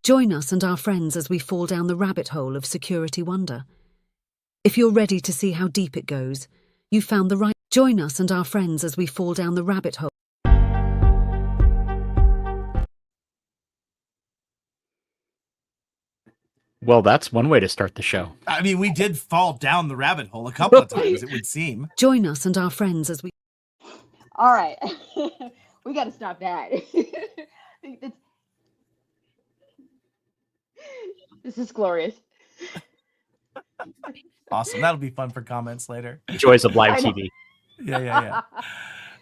Join us and our friends as we fall down the rabbit hole of security wonder. If you're ready to see how deep it goes, you found the right. Join us and our friends as we fall down the rabbit hole. Well, that's one way to start the show. I mean, we did fall down the rabbit hole a couple of times, it would seem. Join us and our friends as we. All right. We got to stop that. This is glorious. Awesome. That'll be fun for comments later. Joys of live TV. Yeah.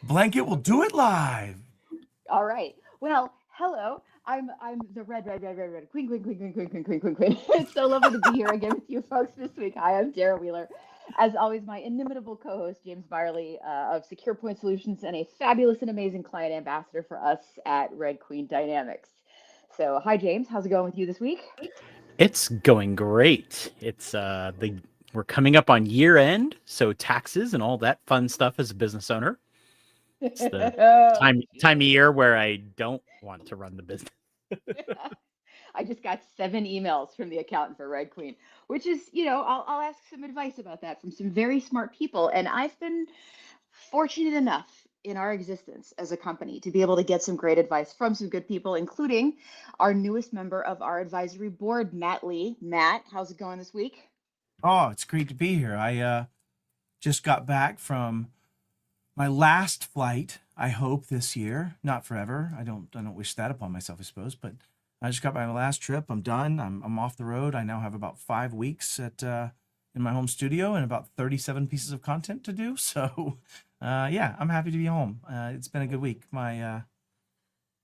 Blanket will do it live. All right. Well, hello. I'm the red queen. It's so lovely to be here again with you folks this week. Hi, I'm Dara Wheeler. As always, my inimitable co-host, James Byerly of Secure Point Solutions, and a fabulous and amazing client ambassador for us at Red Queen Dynamics. So, hi, James. How's it going with you this week? It's going great. It's we're coming up on year end, so taxes and all that fun stuff as a business owner. It's the time of year where I don't want to run the business. I just got 7 emails from the accountant for Red Queen, which is, I'll ask some advice about that from some very smart people. And I've been fortunate enough in our existence as a company to be able to get some great advice from some good people, including our newest member of our advisory board, Matt Lee. Matt, how's it going this week? Oh, it's great to be here. I just got back from my last flight, I hope this year, not forever. I don't wish that upon myself, I suppose, but I just got my last trip. I'm done. I'm off the road. I now have about 5 weeks in my home studio and about 37 pieces of content to do. So, I'm happy to be home. It's been a good week. Tired,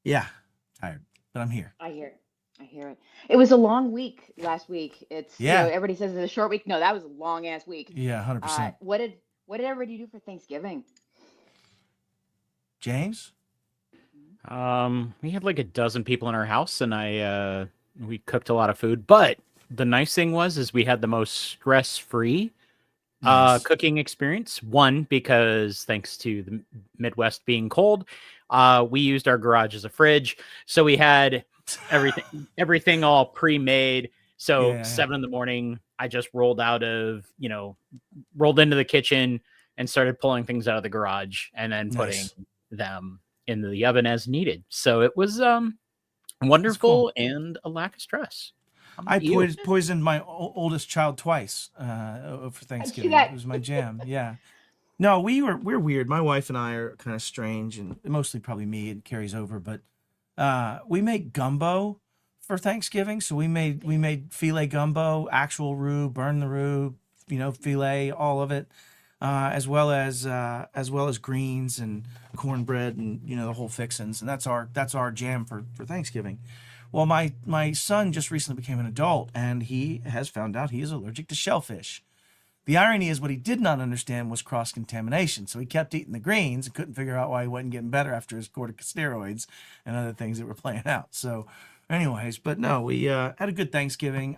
but I'm here. I hear it. It was a long week last week. It's everybody says it's a short week. No, that was a long ass week. Yeah, 100%. What did everybody do for Thanksgiving? James? We had like a dozen people in our house, and we cooked a lot of food. But the nice thing is we had the most stress-free cooking experience. One, because thanks to the Midwest being cold, we used our garage as a fridge, so we had everything all pre-made. So 7 a.m, I just rolled into the kitchen and started pulling things out of the garage, and then putting them in the oven as needed. So it was wonderful and a lack of stress. I poisoned my oldest child twice for Thanksgiving. It was my jam. Yeah. No, we're weird. My wife and I are kind of strange, and mostly probably me. It carries over, but we make gumbo for Thanksgiving. So we made filet gumbo, actual roux, burn the roux, filet, all of it. As well as greens and cornbread and the whole fixins, and that's our jam for Thanksgiving. Well, my son just recently became an adult, and he has found out he is allergic to shellfish. The irony is what he did not understand was cross-contamination, so he kept eating the greens and couldn't figure out why he wasn't getting better after his corticosteroids and other things that were playing out. So, anyways, but no, we had a good Thanksgiving.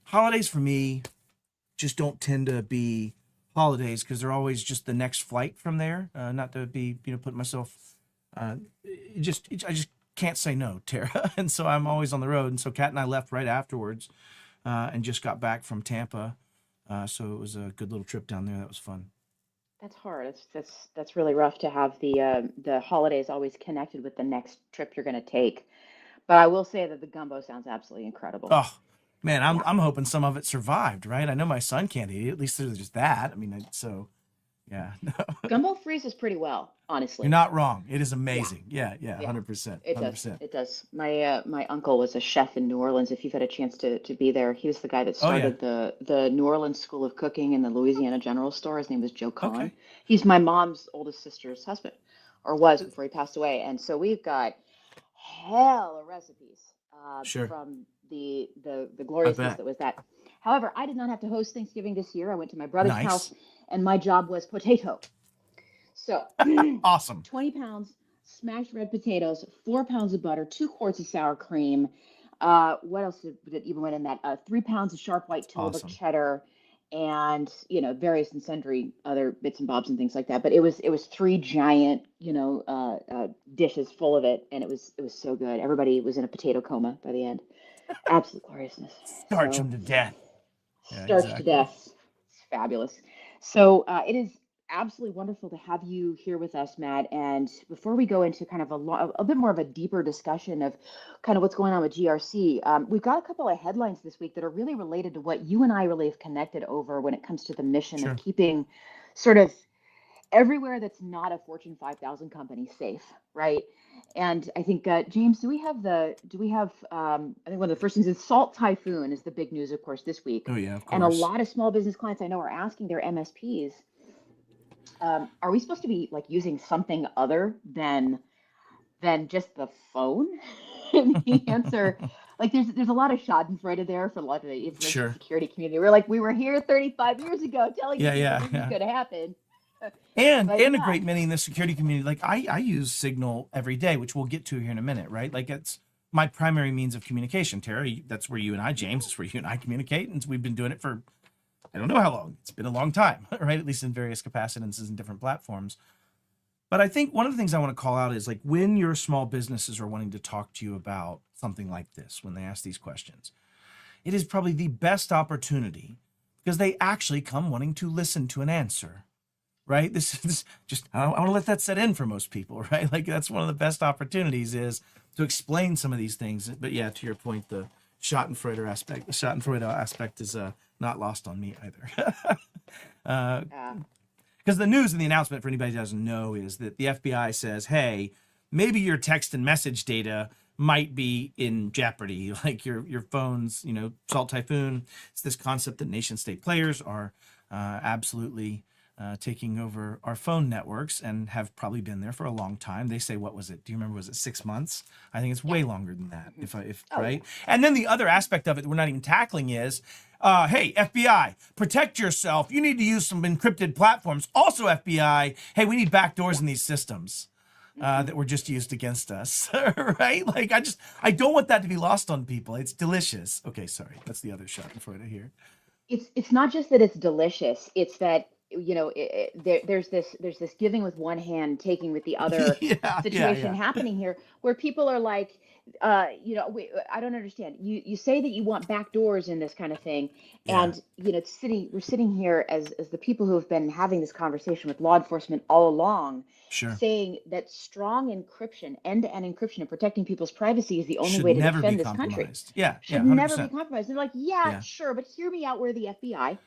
Holidays for me just don't tend to be holidays because they're always just the next flight from there. Not to be putting myself I just can't say no, Tara. And so I'm always on the road, and so Kat and I left right afterwards and just got back from Tampa, so it was a good little trip down there. That was fun. That's hard. That's really rough to have the holidays always connected with the next trip you're going to take. But I will say that the gumbo sounds absolutely incredible. Oh man, I'm hoping some of it survived, right? I know my son can't eat it. At least there's just that. I mean, so yeah. Gumbo freezes pretty well, honestly. You're not wrong. It is amazing. Yeah, 100%. It does. It does. My uncle was a chef in New Orleans. If you've had a chance to be there, he was the guy that started the New Orleans School of Cooking in the Louisiana General Store. His name was Joe Cohen. Okay. He's my mom's oldest sister's husband, or was before he passed away. And so we've got hell of recipes from the gloriousness that was that. However, I did not have to host Thanksgiving this year. I went to my brother's house, and my job was potato. So awesome. 20 pounds smashed red potatoes, 4 pounds of butter, 2 quarts of sour cream. What else did even went in that? 3 pounds of sharp white Tillamook cheddar, and various and sundry other bits and bobs and things like that. But it was 3 giant, dishes full of it, and it was so good. Everybody was in a potato coma by the end. Absolute gloriousness. Starch So them to death. Yeah, starched to exactly. death. It's fabulous. So it is absolutely wonderful to have you here with us, Matt. And before we go into kind of a bit more of a deeper discussion of kind of what's going on with GRC, we've got a couple of headlines this week that are really related to what you and I really have connected over when it comes to the mission of Sure. keeping sort of everywhere that's not a Fortune 5000 company safe, right? And I think, James, do we have, I think one of the first things is Salt Typhoon is the big news, of course, this week. Oh yeah, of And a course. lot of small business clients I know are asking their MSPs, are we supposed to be like using something other than just the phone? And the answer, like there's a lot of schadenfreude there for a lot of the information Sure. security community. We're like, we were here 35 years ago telling you Yeah, this was going to happen. And But a yeah. great many in the security community. Like I use Signal every day, which we'll get to here in a minute, right? Like it's my primary means of communication. Tara, that's where you and I, James, that's where you and I communicate, and we've been doing it for I don't know how long. It's been a long time, right? At least in various capacities and different platforms. But I think one of the things I want to call out is like when your small businesses are wanting to talk to you about something like this, when they ask these questions, it is probably the best opportunity because they actually come wanting to listen to an answer, right? This is just, I want to let that set in for most people, right? Like that's one of the best opportunities is to explain some of these things. But yeah, to your point, the Schadenfreude aspect is not lost on me either. Because the news and the announcement for anybody who doesn't know is that the FBI says, hey, maybe your text and message data might be in jeopardy, like your phones, Salt Typhoon. It's this concept that nation state players are absolutely taking over our phone networks and have probably been there for a long time. They say, what was it? Do you remember? Was it 6 months? I think it's way longer than that. Right. And then the other aspect of it that we're not even tackling is, hey, FBI, protect yourself. You need to use some encrypted platforms. Also, FBI, hey, we need backdoors in these systems that were just used against us, right? Like, I don't want that to be lost on people. It's delicious. Okay, sorry. That's the other shot before I hear. It's not just that it's delicious. It's that there's this giving with one hand, taking with the other situation happening here, where people are like, I don't understand. You say that you want back doors in this kind of thing, and we're sitting here as the people who have been having this conversation with law enforcement all along, saying that strong encryption, end-to-end encryption, and protecting people's privacy is the only way to defend this country. Should never be compromised. They're like, sure, but hear me out. We're the FBI.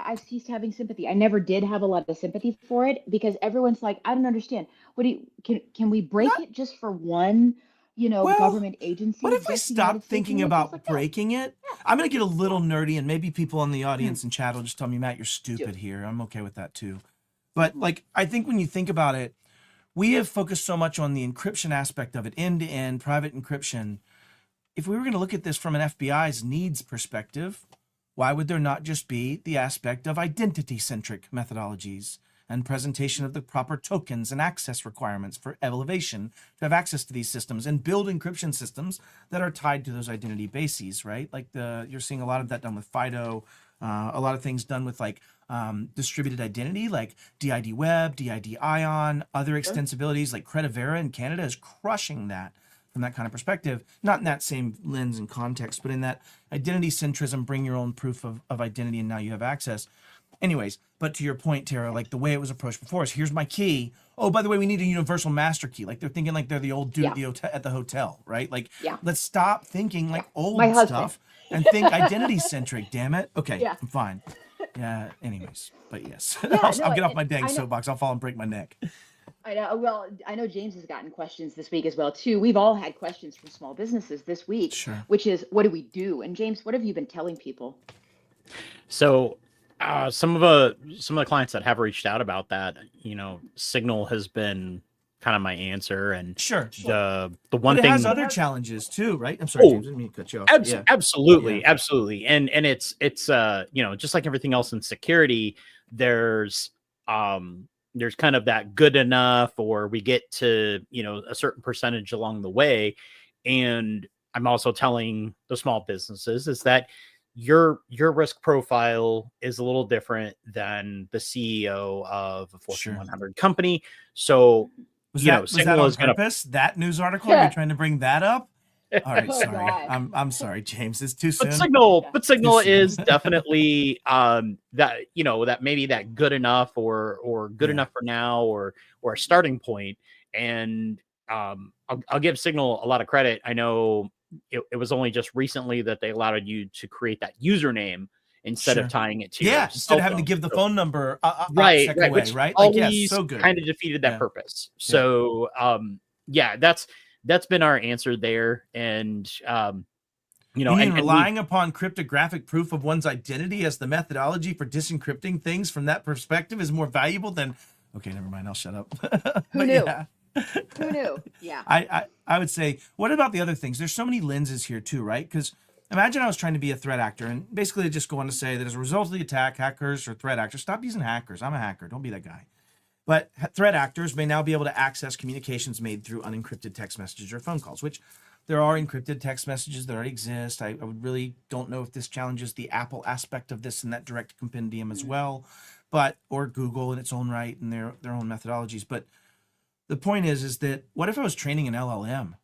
I ceased having sympathy. I never did have a lot of sympathy for it because everyone's like, I don't understand. Can we break it just for one, government agency? What if we stop thinking about breaking it? I'm going to get a little nerdy, and maybe people in the audience and chat will just tell me, Matt, you're stupid here. I'm okay with that too. But like, I think when you think about it, we have focused so much on the encryption aspect of it, end-to-end private encryption. If we were going to look at this from an FBI's needs perspective, why would there not just be the aspect of identity-centric methodologies and presentation of the proper tokens and access requirements for elevation to have access to these systems and build encryption systems that are tied to those identity bases, right? Like you're seeing a lot of that done with FIDO, a lot of things done with like distributed identity, like DID Web, DID Ion, other extensibilities like Credivera in Canada is crushing that. From that kind of perspective, not in that same lens and context, but in that identity centrism, bring your own proof of identity and now you have access. Anyways, but to your point, Tara, like the way it was approached before is here's my key. Oh, by the way, we need a universal master key. Like they're thinking like they're the old dude at the hotel, right? Like let's stop thinking like old stuff and think identity centric, damn it. Okay, I'm fine. Yeah, anyways, but yes. I'll get off my dang soapbox. I'll fall and break my neck. I know. Well, I know James has gotten questions this week as well, too. We've all had questions from small businesses this week, which is, what do we do? And James, what have you been telling people? So some of the clients that have reached out about that, Signal has been kind of my answer. And the one thing has other challenges too, right? I'm sorry, James, I didn't mean to cut you off. Absolutely. And it's just like everything else in security, there's kind of that good enough, or we get to, a certain percentage along the way. And I'm also telling the small businesses is that your risk profile is a little different than the CEO of a Fortune Sure. 100 company. So, Was you know, that Signal on is going purpose? That news article? Are you trying to bring that up? All right, Oh, sorry. God. I'm sorry, James. It's too but soon. Signal Too soon. is definitely that, you know, that maybe that good enough or good Yeah. enough for now or a starting point. And I'll give Signal a lot of credit. I know it was only just recently that they allowed you to create that username instead of Sure. tying it to Yeah, your instead cell of having to phone. give the So- phone number right, away, which right? Like, yes, always so good. kind of defeated that Yeah. purpose. So yeah, that's been our answer there. And you know, You mean and relying upon cryptographic proof of one's identity as the methodology for disencrypting things from that perspective is more valuable than, okay, never mind, I'll shut up. Who But knew? yeah. Who knew? Yeah. I would say, what about the other things? There's so many lenses here too, right? Because imagine I was trying to be a threat actor, and basically just go on to say that as a result of the attack, hackers or threat actors, stop using hackers. I'm a hacker. Don't be that guy. But threat actors may now be able to access communications made through unencrypted text messages or phone calls, which there are encrypted text messages that already exist. I would really don't know if this challenges the Apple aspect of this in that direct compendium as well, but or Google in its own right and their own methodologies. But the point is that what if I was training an LLM?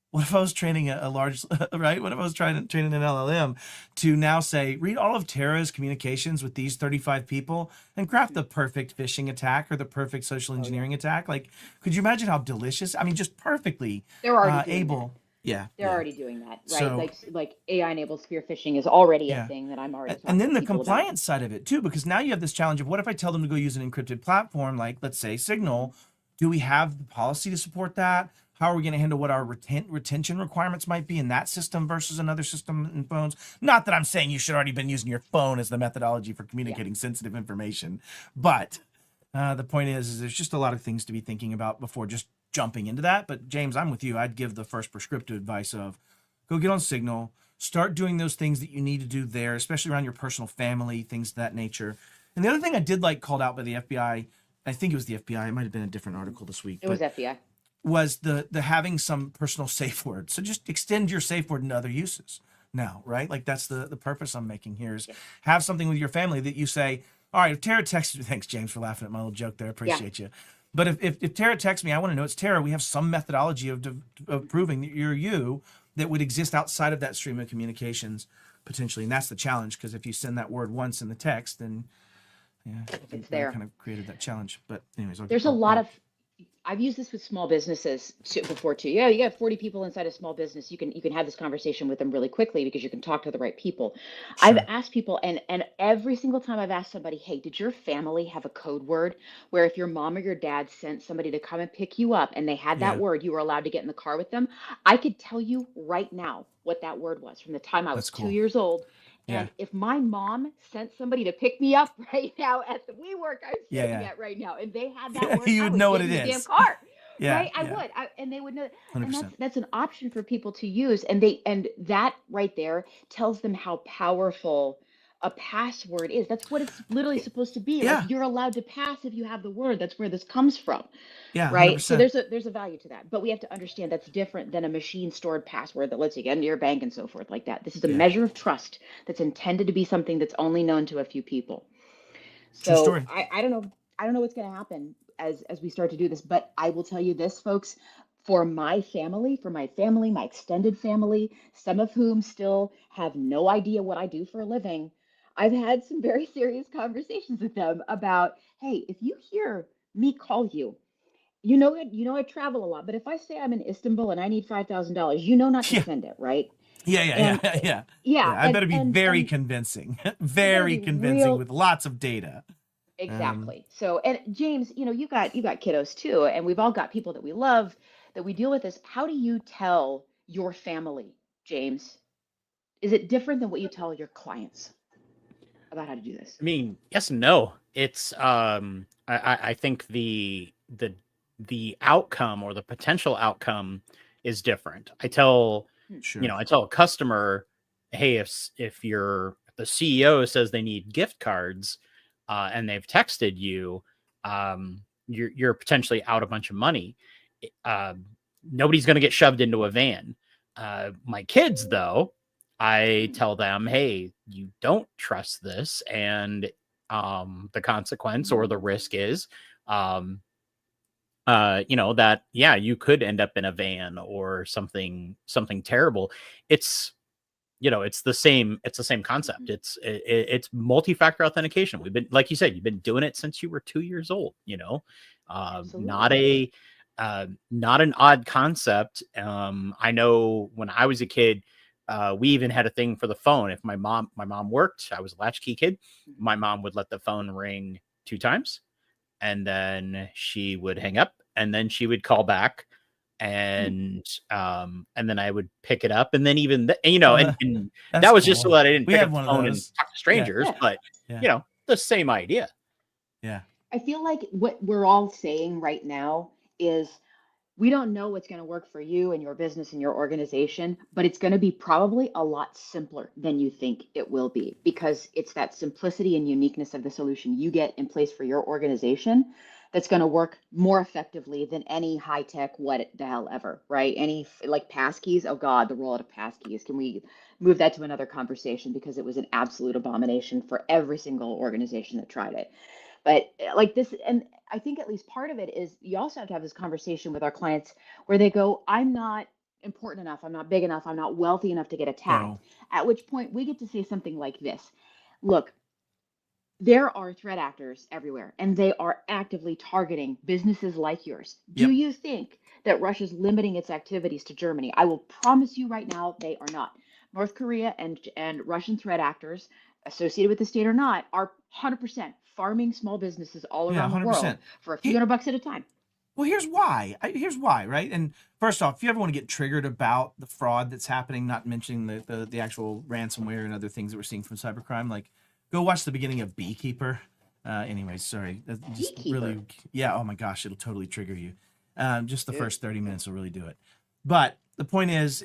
What if I was training a large, right? What if I was training an LLM to now say, read all of Tara's communications with these 35 people and craft the perfect phishing attack or the perfect social engineering attack? Like, could you imagine how delicious? I mean, just perfectly They're already doing able. that. Yeah. They're yeah. already doing that, right? So- like AI-enabled spear phishing is already Yeah. a thing that I'm already talking And then to the people about. compliance side of it too, because now you have this challenge of what if I tell them to go use an encrypted platform, like let's say Signal, do we have the policy to support that? How are we going to handle what our retention requirements might be in that system versus another system in phones? Not that I'm saying you should already been using your phone as the methodology for communicating sensitive information, but the point is there's just a lot of things to be thinking about before just jumping into that. But James, I'm with you. I'd give the first prescriptive advice of go get on Signal, start doing those things that you need to do there, especially around your personal family, things of that nature. And the other thing I did like called out by the FBI, I think it was the FBI, it might have been a different article this week. It was FBI. Was the having some personal safe word. So just extend your safe word into other uses now, right? Like that's the purpose I'm making here is have something with your family that you say, all right, if Tara texts me, thanks James for laughing at my little joke there, appreciate you. But if Tara texts me, I want to know it's Tara, we have some methodology of proving that you're you that would exist outside of that stream of communications potentially. And that's the challenge, because if you send that word once in the text, then It's there. kind of created that challenge. But anyways, There's a lot of, I've used this with small businesses before too. Yeah, you got 40 people inside a small business. You can have this conversation with them really quickly because you can talk to the right people. Sure. I've asked people, and every single time I've asked somebody, hey, did your family have a code word where if your mom or your dad sent somebody to come and pick you up and they had that word, you were allowed to get in the car with them? I could tell you right now what that word was from the time I was That's cool. 2 years old. And Yeah. if my mom sent somebody to pick me up right now at the WeWork I'm sitting Yeah. at right now, and they had that word, You I would would know get what in it the damn is. car. Yeah, Right? I yeah. would. And they would know. And 100%. that's an option for people to use. And that right there tells them how powerful a password is. That's what it's literally supposed to be. Yeah. Like you're allowed to pass if you have the word. That's where this comes from. Yeah, Right. So 100%. there's a value to that. But we have to understand that's different than a machine stored password that lets you get into your bank and so forth like that. This is a Yeah. measure of trust that's intended to be something that's only known to a few people. True So story. I don't know. I don't know what's going to happen as we start to do this, but I will tell you this, folks, for my family, my extended family, some of whom still have no idea what I do for a living, I've had some very serious conversations with them about, hey, if you hear me call you, I travel a lot, but if I say I'm in Istanbul and I need $5,000, not to Yeah. send it, right? Yeah. And Yeah, I better be very convincing, very be convincing real- with lots of data. Exactly. So, and James, you got kiddos too, and we've all got people that we love that we deal with this. How do you tell your family, James? Is it different than what you tell your clients about how to do this? I mean, yes and no. It's I think the outcome or the potential outcome is different. I tell Sure. I tell a customer, hey, if the CEO says they need gift cards, and they've texted you, you're potentially out a bunch of money. Nobody's going to get shoved into a van. My kids, though, I tell them, hey, you don't trust this, and the consequence or the risk is, that you could end up in a van or something terrible. It's it's the same concept. It's multi-factor authentication. We've been, like you said, you've been doing it since you were 2 years old, Absolutely. not an odd concept. I know when I was a kid, we even had a thing for the phone. If my mom worked, I was a latchkey kid. My mom would let the phone ring 2 times, and then she would hang up, and then she would call back, and then I would pick it up, and then even and that was just so cool. that I didn't We pick had up one the of phone and those. talk to strangers. Yeah. But Yeah. the same idea. Yeah. I feel like what we're all saying right now is we don't know what's going to work for you and your business and your organization, but it's going to be probably a lot simpler than you think it will be, because it's that simplicity and uniqueness of the solution you get in place for your organization that's going to work more effectively than any high tech what the hell ever, right? Any like passkeys. Oh God, the rollout of passkeys. Can we move that to another conversation, because it was an absolute abomination for every single organization that tried it. But like this, and I think at least part of it is you also have to have this conversation with our clients where they go, I'm not important enough, I'm not big enough, I'm not wealthy enough to get attacked. No. At which point we get to say something like this. Look, there are threat actors everywhere, and they are actively targeting businesses like yours. Do Yep. you think that Russia's limiting its activities to Germany? I will promise you right now, they are not. North Korea and Russian threat actors, associated with the state or not, are 100% farming small businesses all Yeah, around the world 100%. for a few $100 at a time. Well, here's why. Here's why, right? And first off, if you ever want to get triggered about the fraud that's happening, not mentioning the actual ransomware and other things that we're seeing from cybercrime, like go watch the beginning of Beekeeper. Anyways, sorry. That's just Beekeeper? really, yeah. Oh my gosh, it'll totally trigger you. Just the Yeah. first 30 minutes will really do it. But the point is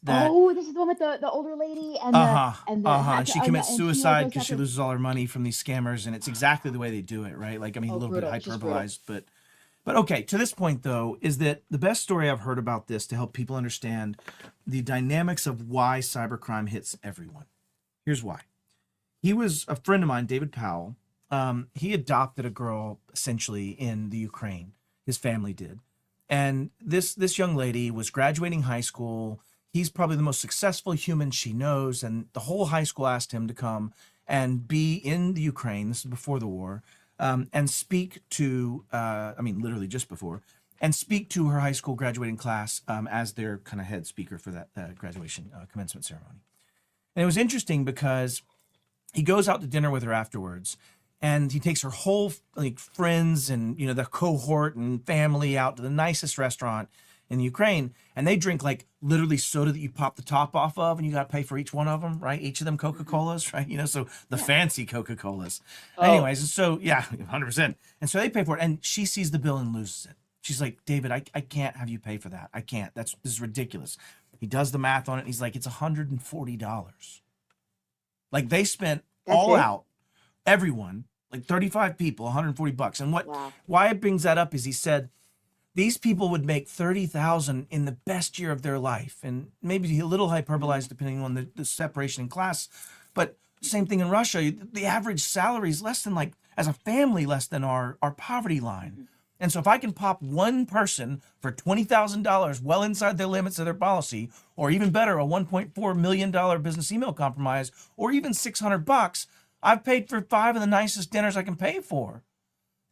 that Oh, this is the one with the older lady and the and she commits and suicide goes because she after- loses all her money from these scammers, and it's exactly the way they do it, right? Like, I mean, a Oh, little brutal, bit just brutal. hyperbolized, but okay. To this point, though, is that the best story I've heard about this to help people understand the dynamics of why cybercrime hits everyone. Here's why. He was a friend of mine, David Powell. He adopted a girl essentially in the Ukraine. His family did. And this young lady was graduating high school. He's probably the most successful human she knows, and the whole high school asked him to come and be in the Ukraine. This is before the war, and speak to, literally just before, and speak to her high school graduating class as their kind of head speaker for that graduation commencement ceremony. And it was interesting because he goes out to dinner with her afterwards, and he takes her whole friends and the cohort and family out to the nicest restaurant in the Ukraine, and they drink like literally soda that you pop the top off of, and you got to pay for each one of them, right? Each of them Coca-Colas, right? So the fancy Coca-Colas. Oh. Anyways, and so 100%. And so they pay for it, and she sees the bill and loses it. She's like, David, I can't have you pay for that. I can't. This is ridiculous. He does the math on it, and he's like, it's $140. Like they spent That's all it? out, everyone, like 35 people, $140. And Wow. why it brings that up is he said these people would make 30,000 in the best year of their life, and maybe a little hyperbolized depending on the separation in class. But same thing in Russia. The average salary is less than, like, as a family, less than our poverty line. And so if I can pop one person for $20,000 well inside the limits of their policy, or even better, a $1.4 million business email compromise, or even $600, I've paid for 5 of the nicest dinners I can pay for.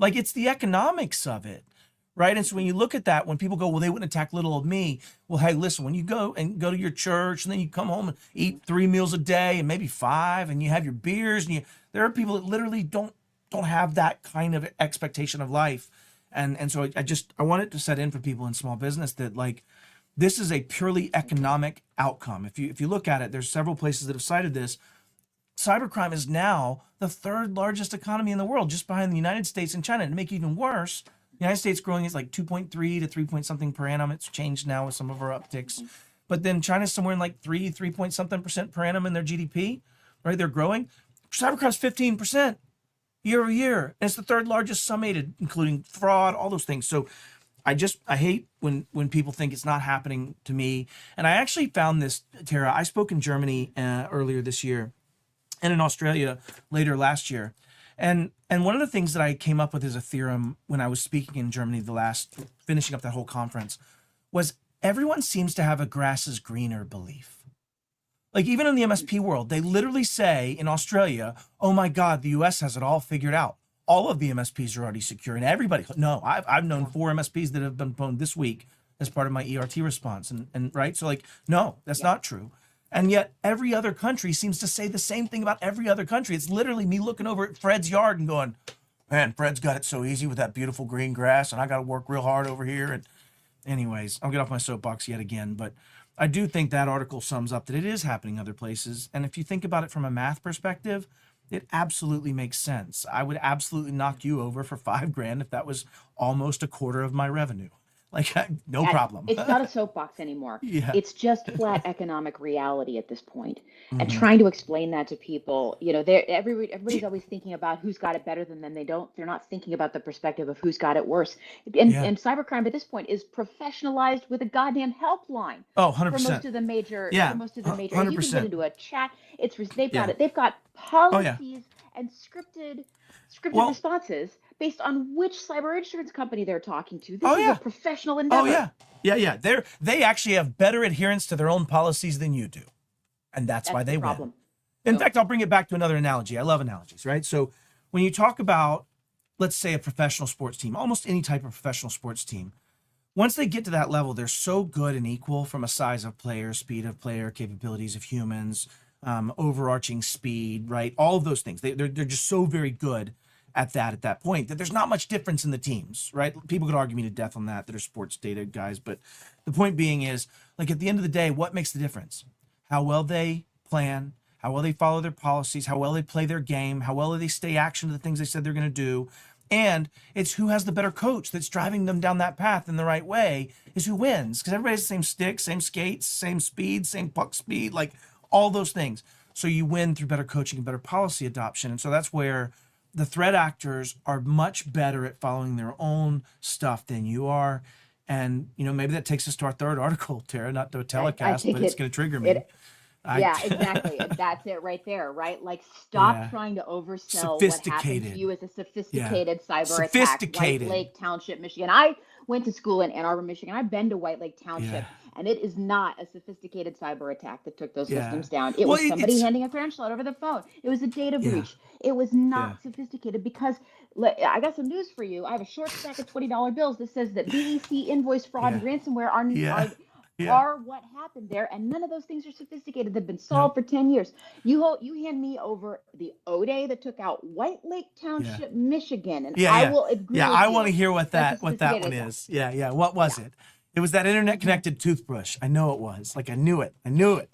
Like, it's the economics of it, right? And so when you look at that, when people go, well, they wouldn't attack little old me. Well, hey, listen, when you go to your church, and then you come home and eat 3 meals a day, and maybe 5, and you have your beers, and there are people that literally don't have that kind of expectation of life. And so I want it to set in for people in small business that, like, this is a purely economic outcome. If you look at it, there's several places that have cited this. Cybercrime is now the 3rd largest economy in the world, just behind the United States and China. And to make it even worse, the United States growing is like 2.3 to 3 point something per annum. It's changed now with some of our upticks. But then China's somewhere in like 3 point something % per annum in their GDP, right? They're growing. Cybercrime's 15% year over year. And it's the 3rd largest summated, including fraud, all those things. So I hate when people think it's not happening to me. And I actually found this, Tara. I spoke in Germany earlier this year, and in Australia later last year. And one of the things that I came up with as a theorem when I was speaking in Germany finishing up that whole conference, was everyone seems to have a grass is greener belief. Like even in the MSP world, they literally say in Australia, oh my God, the US has it all figured out. All of the MSPs are already secure, and everybody. No, I've known 4 MSPs that have been pwned this week as part of my ERT response, and right. So like, no, that's not true. And yet every other country seems to say the same thing about every other country. It's literally me looking over at Fred's yard and going, man, Fred's got it so easy with that beautiful green grass, and I got to work real hard over here. And anyways, I'll get off my soapbox yet again, but I do think that article sums up that it is happening other places. And if you think about it from a math perspective, it absolutely makes sense. I would absolutely knock you over for $5,000 if that was almost a quarter of my revenue. Like, no problem. It's not a soapbox anymore. Yeah. It's just flat economic reality at this point. And trying to explain that to people, everybody's always thinking about who's got it better than them. They're not thinking about the perspective of who's got it worse. And cybercrime at this point is professionalized with a goddamn helpline. Oh, 100%. For most of the major, Yeah, for most of the major, 100%. you can get into a chat. They've got policies and scripted responses based on which cyber insurance company they're talking to. This is a professional endeavor. Yeah. They actually have better adherence to their own policies than you do. And that's why they win. In fact, I'll bring it back to another analogy. I love analogies, right? So when you talk about, let's say, a professional sports team, almost any type of professional sports team, once they get to that level, they're so good and equal from a size of player, speed of player, capabilities of humans, overarching speed, right? All of those things. They're just so very good at that point that there's not much difference in the teams, right? People could argue me to death on that are sports data guys, but the point being is, like, at the end of the day, what makes the difference? How well they plan, how well they follow their policies, how well they play their game, how well they stay action to the things they said they're going to do. And it's who has the better coach that's driving them down that path in the right way is who wins, because everybody has the same stick, same skates, same speed, same puck speed, like all those things. So you win through better coaching and better policy adoption. And so that's where the threat actors are much better at following their own stuff than you are. And, maybe that takes us to our third article, Tara, not to a telecast, but it's going to trigger me. Exactly. That's it right there, right? Like, stop trying to oversell what happened to you as a sophisticated cyber attack. White Lake Township, Michigan. I went to school in Ann Arbor, Michigan. I've been to White Lake Township, and it is not a sophisticated cyber attack that took those systems down. It was somebody handing a credential out over the phone. It was a data breach. It was not sophisticated because I got some news for you. I have a short stack of $20 bills that says that BEC, invoice fraud, and ransomware are what happened there, and none of those things are sophisticated. They've been solved for 10 years. You hand me over the O-Day that took out White Lake Township, Michigan, and I will agree. I want to hear what that one is. What was it? It was that internet connected toothbrush. I know it was. Like, I knew it. Damn.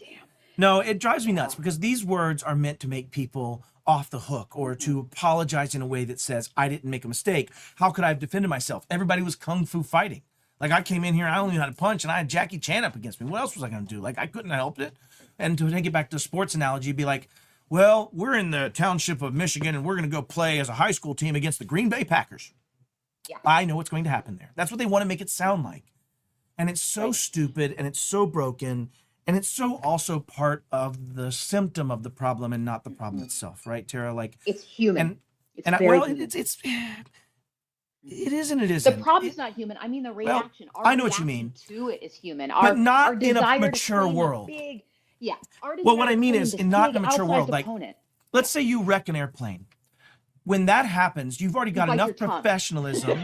No, it drives me nuts because these words are meant to make people off the hook or to apologize in a way that says, I didn't make a mistake. How could I have defended myself? Everybody was kung fu fighting. Like, I came in here, I only knew how to punch, and I had Jackie Chan up against me. What else was I going to do? Like, I couldn't have helped it. And to take it back to the sports analogy, be like, well, we're in the township of Michigan, and we're going to go play as a high school team against the Green Bay Packers. Yeah. I know what's going to happen there. That's what they want to make it sound like. And it's so stupid, and it's so broken, and it's so also part of the symptom of the problem and not the problem itself, right, Tara? Like, it's human. It is and it isn't. The problem's not human. I mean, the reaction. I know what you mean. To it is human. But not in a mature world. Well, what I mean is, not in a mature world. Like, let's say you wreck an airplane. When that happens, you've already got enough professionalism.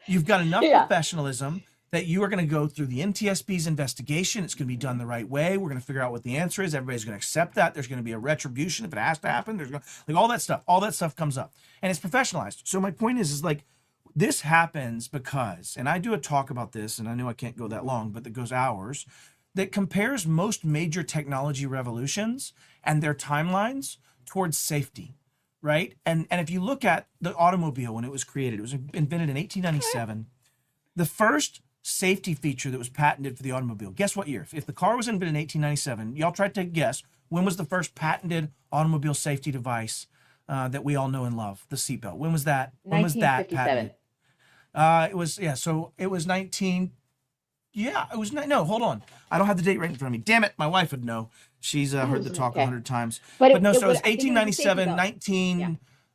You've got enough professionalism that you are going to go through the NTSB's investigation. It's going to be done the right way. We're going to figure out what the answer is. Everybody's going to accept that. There's going to be a retribution if it has to happen. There's going to, like, all that stuff. All that stuff comes up, and it's professionalized. So my point is like, this happens because, and I do a talk about this, and I know I can't go that long, but that goes hours, that compares most major technology revolutions and their timelines towards safety, right? And if you look at the automobile when it was created, it was invented in 1897. The first safety feature that was patented for the automobile, guess what year? If the car was invented in 1897, y'all try to take a guess, when was the first patented automobile safety device that we all know and love, the seatbelt? When was that? When was that patented? It was, yeah. So it was 19. Yeah, it was no. Hold on, I don't have the date right in front of me. Damn it, my wife would know. She's heard the talk 100 times. But no, so it was I think it was a safety 1897, belt.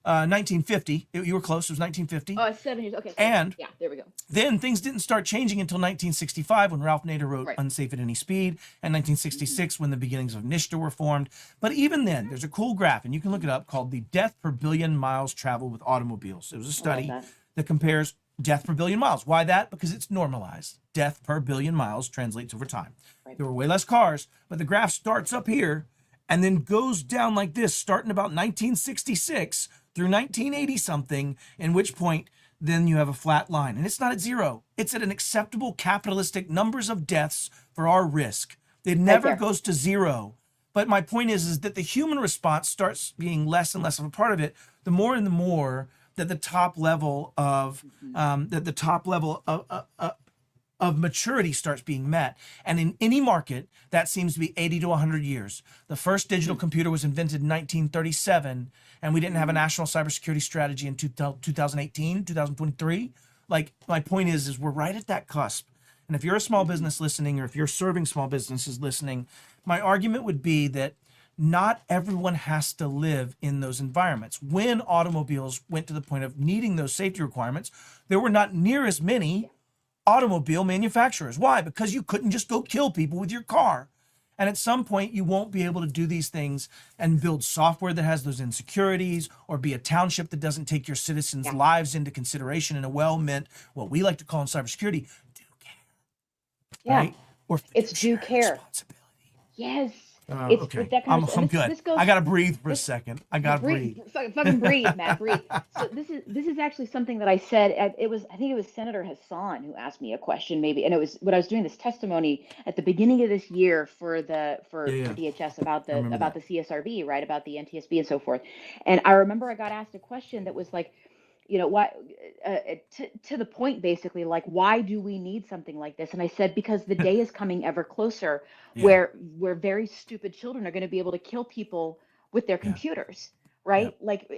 1950. You were close. It was 1950. Oh, 7 years. Okay. And yeah, there we go. then things didn't start changing until 1965 when Ralph Nader wrote Right. Unsafe at Any Speed, and 1966 when the beginnings of NISTA were formed. But even then, there's a cool graph, and you can look it up, called the Death Per Billion Miles Traveled with Automobiles. It was a study that compares death per billion miles. Why that? Because it's normalized. Death per billion miles translates over time. Right. There were way less cars, but the graph starts up here and then goes down like this, starting about 1966 through 1980 something, in which point then you have a flat line. And it's not at zero. It's at an acceptable capitalistic numbers of deaths for our risk. It never goes to zero. But my point is that the human response starts being less and less of a part of it, the more and the more that the top level of of maturity starts being met. And in any market, that seems to be 80 to 100 years. The first digital computer was invented in 1937, and we didn't have a national cybersecurity strategy in 2018, 2023. Like, my point is we're right at that cusp. And if you're a small business listening, or if you're serving small businesses listening, my argument would be that not everyone has to live in those environments. When automobiles went to the point of needing those safety requirements, there were not near as many automobile manufacturers. Why? Because you couldn't just go kill people with your car. And at some point, you won't be able to do these things and build software that has those insecurities, or be a township that doesn't take your citizens' lives into consideration in a well-meant, what we like to call in cybersecurity, due care. Yeah. Right? Or it's due care. Responsibility. Yes. It's okay. I'm good. I gotta breathe for a second. I gotta breathe. Fucking breathe, Matt. Breathe. So this is actually something that I said. I think it was Senator Hassan who asked me a question, maybe, and it was when I was doing this testimony at the beginning of this year for DHS about the CSRB, right, about the NTSB and so forth. And I remember I got asked a question that was like, why, to the point, basically, like, why do we need something like this? And I said, because the day is coming ever closer where very stupid children are going to be able to kill people with their computers, right? Like,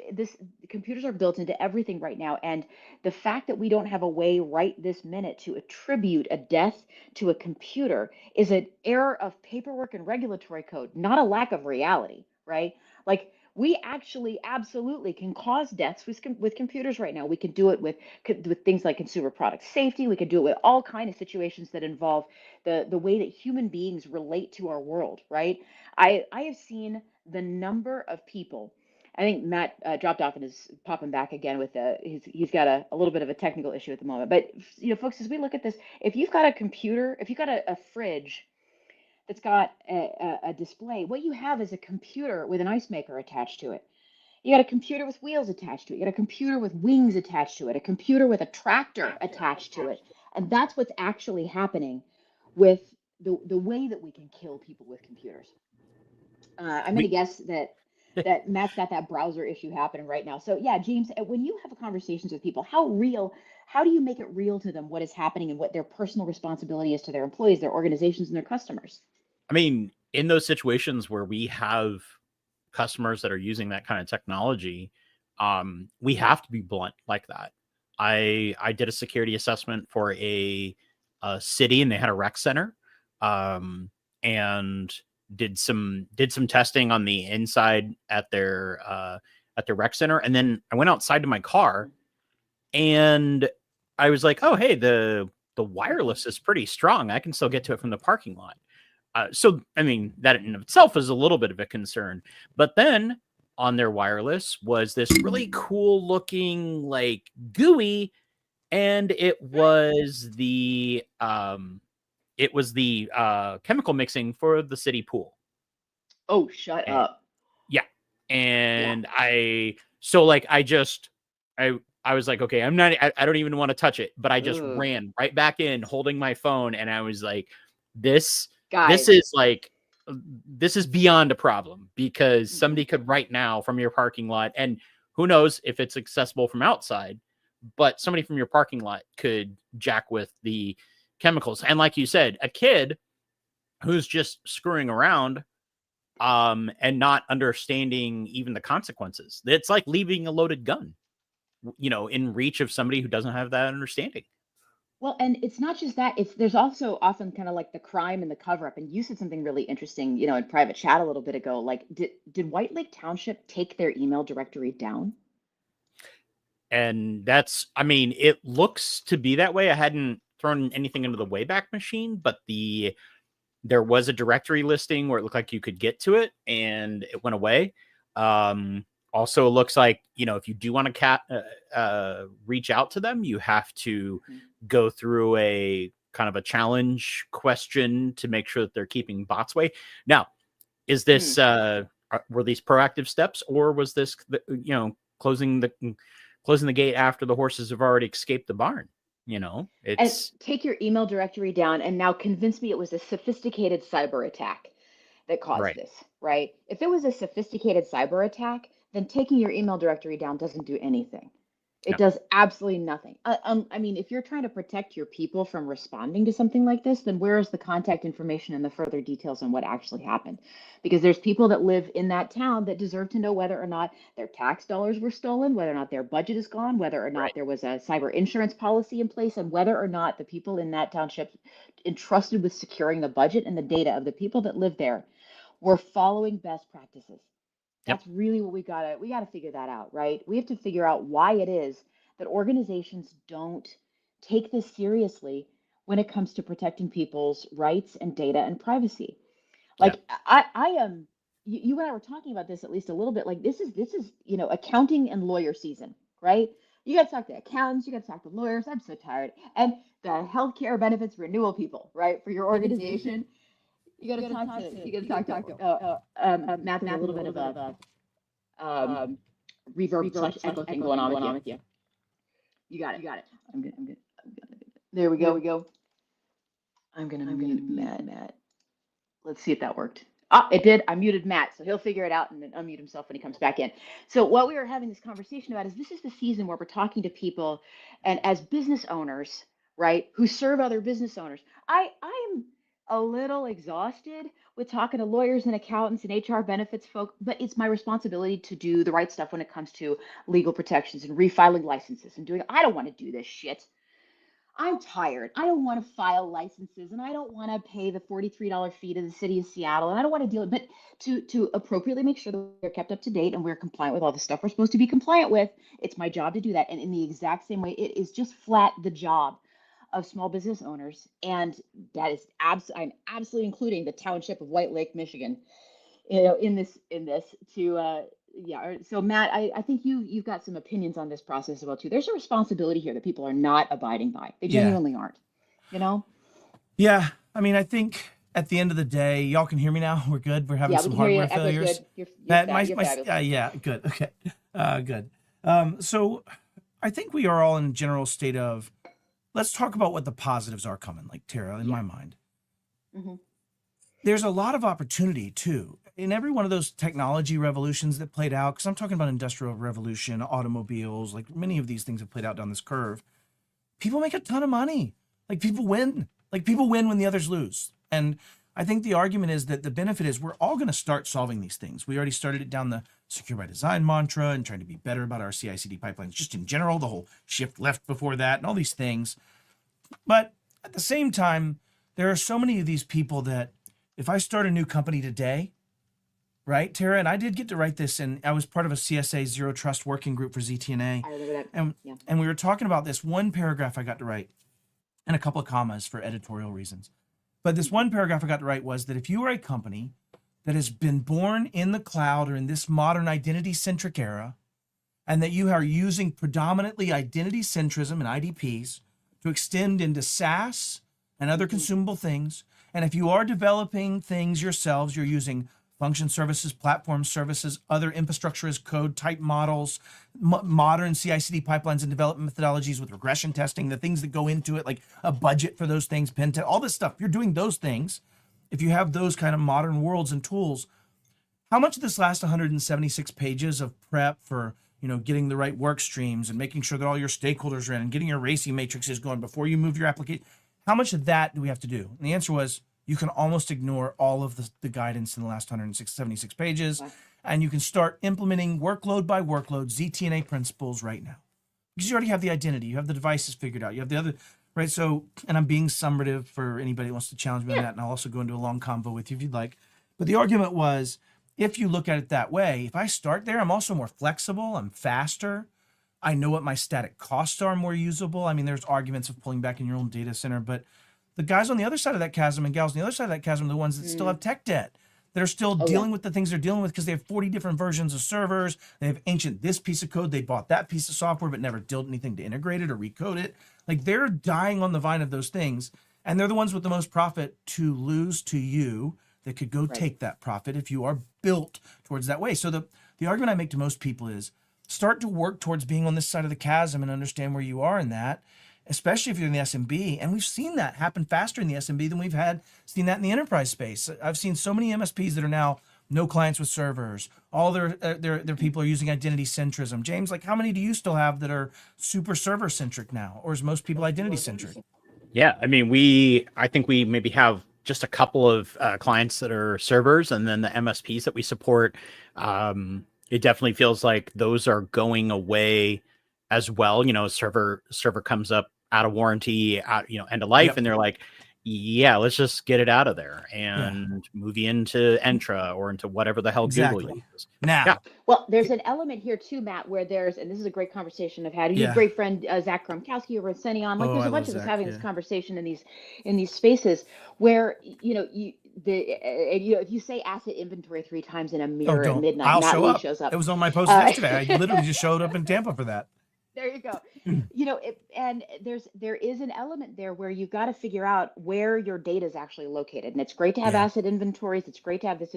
computers are built into everything right now. And the fact that we don't have a way right this minute to attribute a death to a computer is an error of paperwork and regulatory code, not a lack of reality, right? Like, we actually absolutely can cause deaths with computers right now. We can do it with things like consumer product safety. We can do it with all kinds of situations that involve the way that human beings relate to our world, right? I have seen the number of people. I think Matt dropped off and is popping back again with he's got a little bit of a technical issue at the moment. But folks, as we look at this, if you've got a computer, if you've got a fridge that's got a display, what you have is a computer with an ice maker attached to it. You got a computer with wheels attached to it. You got a computer with wings attached to it, a computer with a tractor attached to it. And that's what's actually happening with the way that we can kill people with computers. I'm going to guess that Matt's got that browser issue happening right now. So yeah, James, when you have conversations with people, how do you make it real to them what is happening and what their personal responsibility is to their employees, their organizations, and their customers? I mean, in those situations where we have customers that are using that kind of technology, we have to be blunt like that. I did a security assessment for a city, and they had a rec center, and did some testing on the inside at their rec center, and then I went outside to my car, and I was like, oh hey, the wireless is pretty strong. I can still get to it from the parking lot. So, I mean, that in of itself is a little bit of a concern. But then on their wireless was this really cool looking, like, GUI, and it was the chemical mixing for the city pool. Oh, shut up. Yeah. And I was like, okay, I don't even want to touch it, but I just ran right back in holding my phone, and I was like, this is beyond a problem, because somebody could right now from your parking lot, and who knows if it's accessible from outside, but somebody from your parking lot could jack with the chemicals. And like you said, a kid who's just screwing around and not understanding even the consequences. It's like leaving a loaded gun. in reach of somebody who doesn't have that understanding. Well, and it's not just that, it's there's also often kind of like the crime and the cover up. And you said something really interesting, in private chat a little bit ago. Like, did White Lake Township take their email directory down? And it looks to be that way. I hadn't thrown anything into the Wayback Machine, but there was a directory listing where it looked like you could get to it and it went away. Also, it looks like, if you do want to reach out to them, you have to go through a kind of a challenge question to make sure that they're keeping bots away. Now, is this, were these proactive steps, or was this, closing the gate after the horses have already escaped the barn? It's and take your email directory down and now convince me it was a sophisticated cyber attack that caused this, right? If it was a sophisticated cyber attack, then taking your email directory down doesn't do anything. It does absolutely nothing. If you're trying to protect your people from responding to something like this, then where is the contact information and the further details on what actually happened? Because there's people that live in that town that deserve to know whether or not their tax dollars were stolen, whether or not their budget is gone, whether or not there was a cyber insurance policy in place, and whether or not the people in that township entrusted with securing the budget and the data of the people that live there were following best practices. That's really what we gotta figure that out, right? We have to figure out why it is that organizations don't take this seriously when it comes to protecting people's rights and data and privacy. Like I am, you and I were talking about this at least a little bit. Like this is accounting and lawyer season, right? You got to talk to accountants, you got to talk to lawyers. I'm so tired. And the healthcare benefits renewal people, right, for your organization. You got to talk to Matt, a little bit of a reverb echo thing going on with you. You got it. I'm good. There we go. I'm gonna mute Matt. Let's see if that worked. It did. I muted Matt, so he'll figure it out and then unmute himself when he comes back in. So what we were having this conversation about is this is the season where we're talking to people and as business owners, right, who serve other business owners. I am a little exhausted with talking to lawyers and accountants and HR benefits folk, but it's my responsibility to do the right stuff when it comes to legal protections and refiling licenses and I don't want to do this shit. I'm tired. I don't want to file licenses and I don't want to pay the $43 fee to the city of Seattle. And I don't want to deal with it, but to appropriately make sure that we're kept up to date and we're compliant with all the stuff we're supposed to be compliant with, it's my job to do that. And in the exact same way, it is just flat the job of small business owners, and that is I'm absolutely including the township of White Lake, Michigan, in this to So Matt, I think you've got some opinions on this process as well too. There's a responsibility here that people are not abiding by. They genuinely aren't. Yeah, I think at the end of the day, y'all can hear me now. We're good. We're having some hardware failures. You're good. Okay, good. So I think we are all in a general state of. Let's talk about what the positives are coming, like Tara, in my mind. Mm-hmm. There's a lot of opportunity too in every one of those technology revolutions that played out, because I'm talking about industrial revolution, automobiles, like many of these things have played out down this curve. People make a ton of money. Like people win when the others lose. And I think the argument is that the benefit is we're all going to start solving these things. We already started it down the secure by design mantra and trying to be better about our CI/CD pipelines, just in general, the whole shift left before that and all these things. But at the same time, there are so many of these people that if I start a new company today, right, Tara, and I did get to write this, and I was part of a CSA Zero Trust working group for ZTNA. I remember that. And we were talking about this one paragraph I got to write and a couple of commas for editorial reasons. But this one paragraph I got to write was that if you are a company that has been born in the cloud or in this modern identity-centric era, and that you are using predominantly identity centrism and IDPs to extend into SaaS and other consumable things, and if you are developing things yourselves, you're using function services, platform services, other infrastructure as code type models, modern CI/CD pipelines and development methodologies with regression testing, the things that go into it, like a budget for those things, pen test, all this stuff. You're doing those things. If you have those kind of modern worlds and tools, how much of this last 176 pages of prep for, getting the right work streams and making sure that all your stakeholders are in and getting your RACI matrices going before you move your application, how much of that do we have to do? And the answer was, you can almost ignore all of the guidance in the last 176 pages, and you can start implementing workload by workload ZTNA principles right now. because you already have the identity, you have the devices figured out, you have the other, right? So, and I'm being summative for anybody who wants to challenge me on that, and I'll also go into a long convo with you if you'd like. But the argument was, if you look at it that way, if I start there, I'm also more flexible, I'm faster, I know what my static costs are, more usable. I mean, there's arguments of pulling back in your own data center, but the guys on the other side of that chasm and gals on the other side of that chasm are the ones that still have tech debt. They're still dealing with the things they're dealing with because they have 40 different versions of servers. They have ancient this piece of code. They bought that piece of software, but never did anything to integrate it or recode it. Like, they're dying on the vine of those things. And they're the ones with the most profit to lose to you that could go take that profit if you are built towards that way. So the argument I make to most people is start to work towards being on this side of the chasm and understand where you are in that, especially if you're in the SMB. And we've seen that happen faster in the SMB than we've seen that in the enterprise space. I've seen so many MSPs that are now no clients with servers. All their people are using identity centrism. James, like, how many do you still have that are super server centric now? Or is most people identity centric? Yeah, I mean, I think we maybe have just a couple of clients that are servers, and then the MSPs that we support. It definitely feels like those are going away as well. You know, server comes up out of warranty, end of life, and they're like, yeah, let's just get it out of there and move you into Entra or into whatever the hell Google uses. Now, well, there's an element here too, Matt, where and this is a great conversation I've had. Your great friend Zach Kromkowski over at Senion. Like, there's a bunch of us having this conversation in these spaces where if you say asset inventory 3 times in a mirror at midnight, I'll Matt show Lee up. shows up. It was on my post yesterday. I literally just showed up in Tampa for that. There you go. And there is an element there where you've got to figure out where your data is actually located. And it's great to have asset inventories. It's great to have this,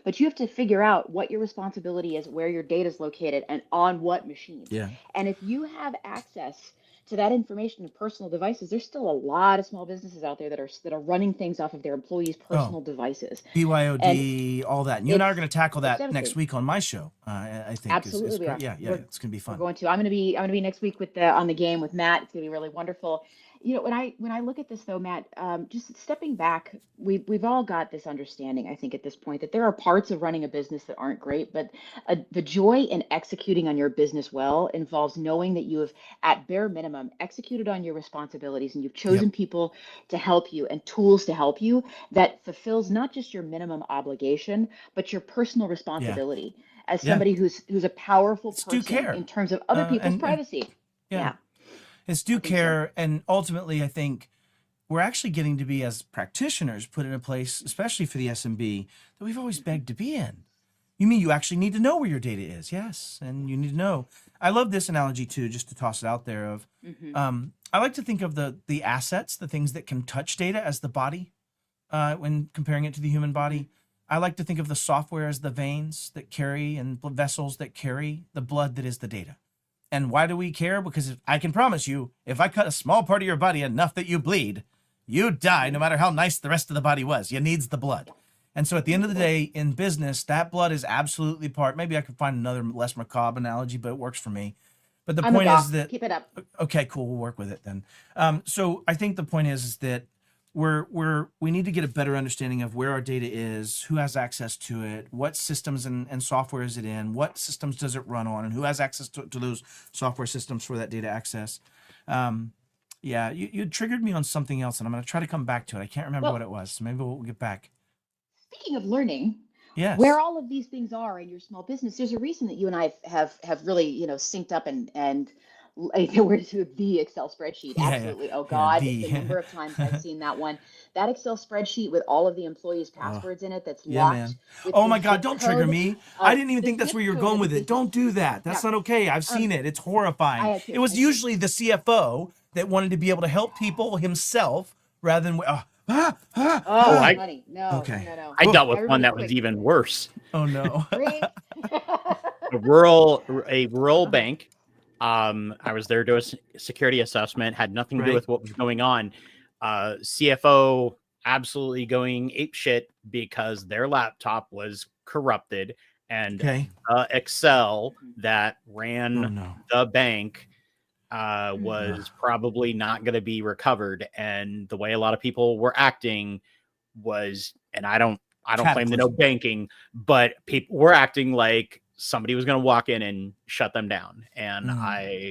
but you have to figure out what your responsibility is, where your data is located, and on what machine. Yeah. And if you have access to that information of personal devices, there's still a lot of small businesses out there that are running things off of their employees' personal devices. BYOD, all that. And you and I are going to tackle that next week on my show. I think. Absolutely, we are. Yeah, it's going to be fun. I'm going to be next week with on the game with Matt. It's going to be really wonderful. When I look at this though, Matt, just stepping back, we've all got this understanding, I think, at this point, that there are parts of running a business that aren't great, but the joy in executing on your business well involves knowing that you have, at bare minimum, executed on your responsibilities, and you've chosen people to help you and tools to help you that fulfills not just your minimum obligation, but your personal responsibility as somebody who's a powerful person in terms of other people's privacy. It's due care, and ultimately, I think we're actually getting to be, as practitioners, put in a place, especially for the SMB, that we've always begged to be in. You mean you actually need to know where your data is? Yes, and you need to know. I love this analogy too, just to toss it out there. Of, I like to think of the assets, the things that can touch data, as the body, when comparing it to the human body. I like to think of the software as the veins that carry and vessels that carry the blood that is the data. And why do we care? Because I can promise you, if I cut a small part of your body enough that you bleed, you die, no matter how nice the rest of the body was. You needs the blood. And so at the end of the day, in business, that blood is absolutely part. Maybe I could find another less macabre analogy, but it works for me. But the point is that... Keep it up. Okay, cool. We'll work with it then. So I think the point is that we need to get a better understanding of where our data is, who has access to it, what systems and software is it in, what systems does it run on, and who has access to those software systems for that data access. You triggered me on something else, and I'm going to try to come back to it. I can't remember what it was, so maybe we'll get back. Speaking of learning, yes, where all of these things are in your small business, there's a reason that you and I have really synced up and we're to the Excel spreadsheet. Absolutely. Oh God, the number of times I've seen that one. That Excel spreadsheet with all of the employees' passwords in it that's locked. Oh my God, don't trigger me. I didn't even think that's where you're going with it. Don't do that. That's not okay. I've seen it. It's horrifying. It was usually the CFO that wanted to be able to help people himself rather than honey. No. Okay. No. I dealt with one that was even worse. Oh no. A rural bank. I was there to do a security assessment, had nothing to do with what was going on. CFO absolutely going apeshit because their laptop was corrupted, and Excel that ran the bank was probably not going to be recovered. And the way a lot of people were acting was, and I don't claim to know banking, but people were acting like somebody was going to walk in and shut them down. And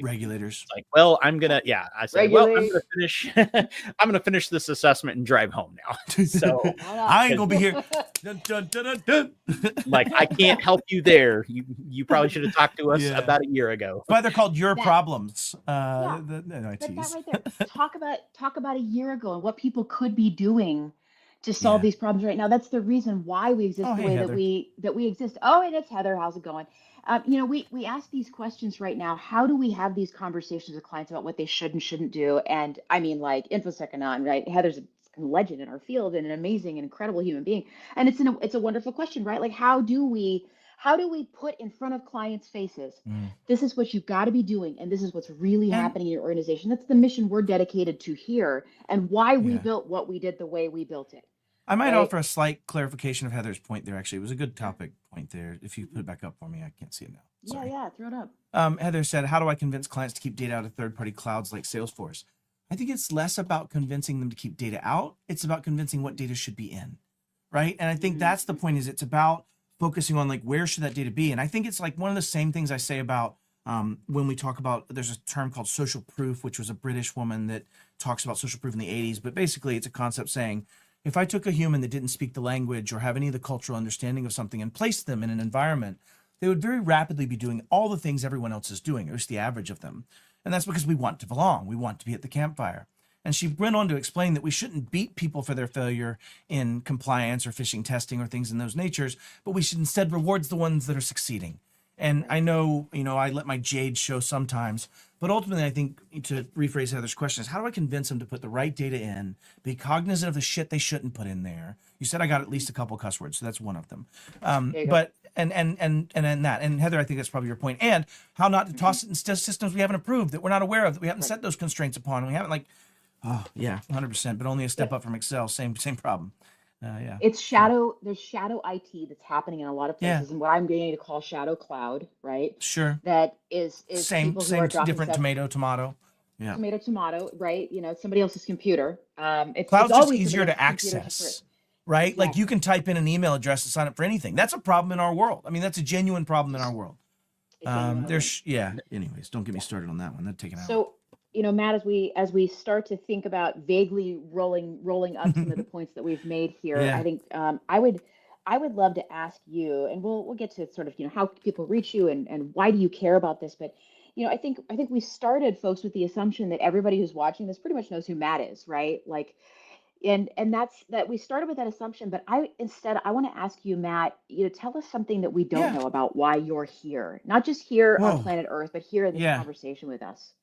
regulators like, well, I'm going to, I said, well, I'm going to finish, I'm going to finish this assessment and drive home now. So I ain't going to be here. Dun, dun, dun, dun, dun. Like, I can't help you there. You probably should have talked to us about a year ago. That's why they're called your problems. But that right there, talk about a year ago and what people could be doing to solve these problems right now. That's the reason why we exist the way that we exist. Oh, and it's Heather. How's it going? We ask these questions right now. How do we have these conversations with clients about what they should and shouldn't do? And I mean, like InfoSec Anon, right? Heather's a legend in our field and an amazing and incredible human being. And it's a wonderful question, right? Like, how do we put in front of clients' faces, this is what you've got to be doing, and this is what's really happening in your organization. That's the mission we're dedicated to here, and why we built what we did the way we built it. I might offer a slight clarification of Heather's point there. Actually, it was a good topic point there. If you put it back up for me, I can't see it now. Sorry. Yeah, throw it up. Heather said, how do I convince clients to keep data out of third-party clouds like Salesforce? I think it's less about convincing them to keep data out. It's about convincing what data should be in, right? And I think that's the point, is it's about focusing on like, where should that data be? And I think it's like one of the same things I say about when we talk about, there's a term called social proof, which was a British woman that talks about social proof in the 80s. But basically it's a concept saying, if I took a human that didn't speak the language or have any of the cultural understanding of something and placed them in an environment, they would very rapidly be doing all the things everyone else is doing, or at least the average of them. And that's because we want to belong. We want to be at the campfire. And she went on to explain that we shouldn't beat people for their failure in compliance or phishing testing or things in those natures, but we should instead reward the ones that are succeeding. And I know, I let my jade show sometimes, but ultimately I think, to rephrase Heather's question, is how do I convince them to put the right data in, be cognizant of the shit they shouldn't put in there? You said I got at least a couple of cuss words, so that's one of them. But and Heather, I think that's probably your point. And how not to toss it in systems we haven't approved, that we're not aware of, that we haven't set those constraints upon. We haven't 100%, but only a step up from Excel. Same problem. It's there's shadow IT that's happening in a lot of places, and what I'm beginning to call shadow cloud, right? Sure. That is same, different tomato. Yeah. Tomato, right? Somebody else's computer. Cloud's just easier to access, right? Like you can type in an email address to sign up for anything. That's a problem in our world. I mean, that's a genuine problem in our world. Anyways, don't get me started on that one. That'd take an hour. So, Matt, as we start to think about vaguely rolling up some of the points that we've made here, I think I would love to ask you, and we'll get to sort of how people reach you and why do you care about this, but I think we started, folks, with the assumption that everybody who's watching this pretty much knows who Matt is, right? Like, and that's that we started with that assumption, but I want to ask you, Matt, tell us something that we don't know about why you're here, not just here on planet Earth, but here in this conversation with us.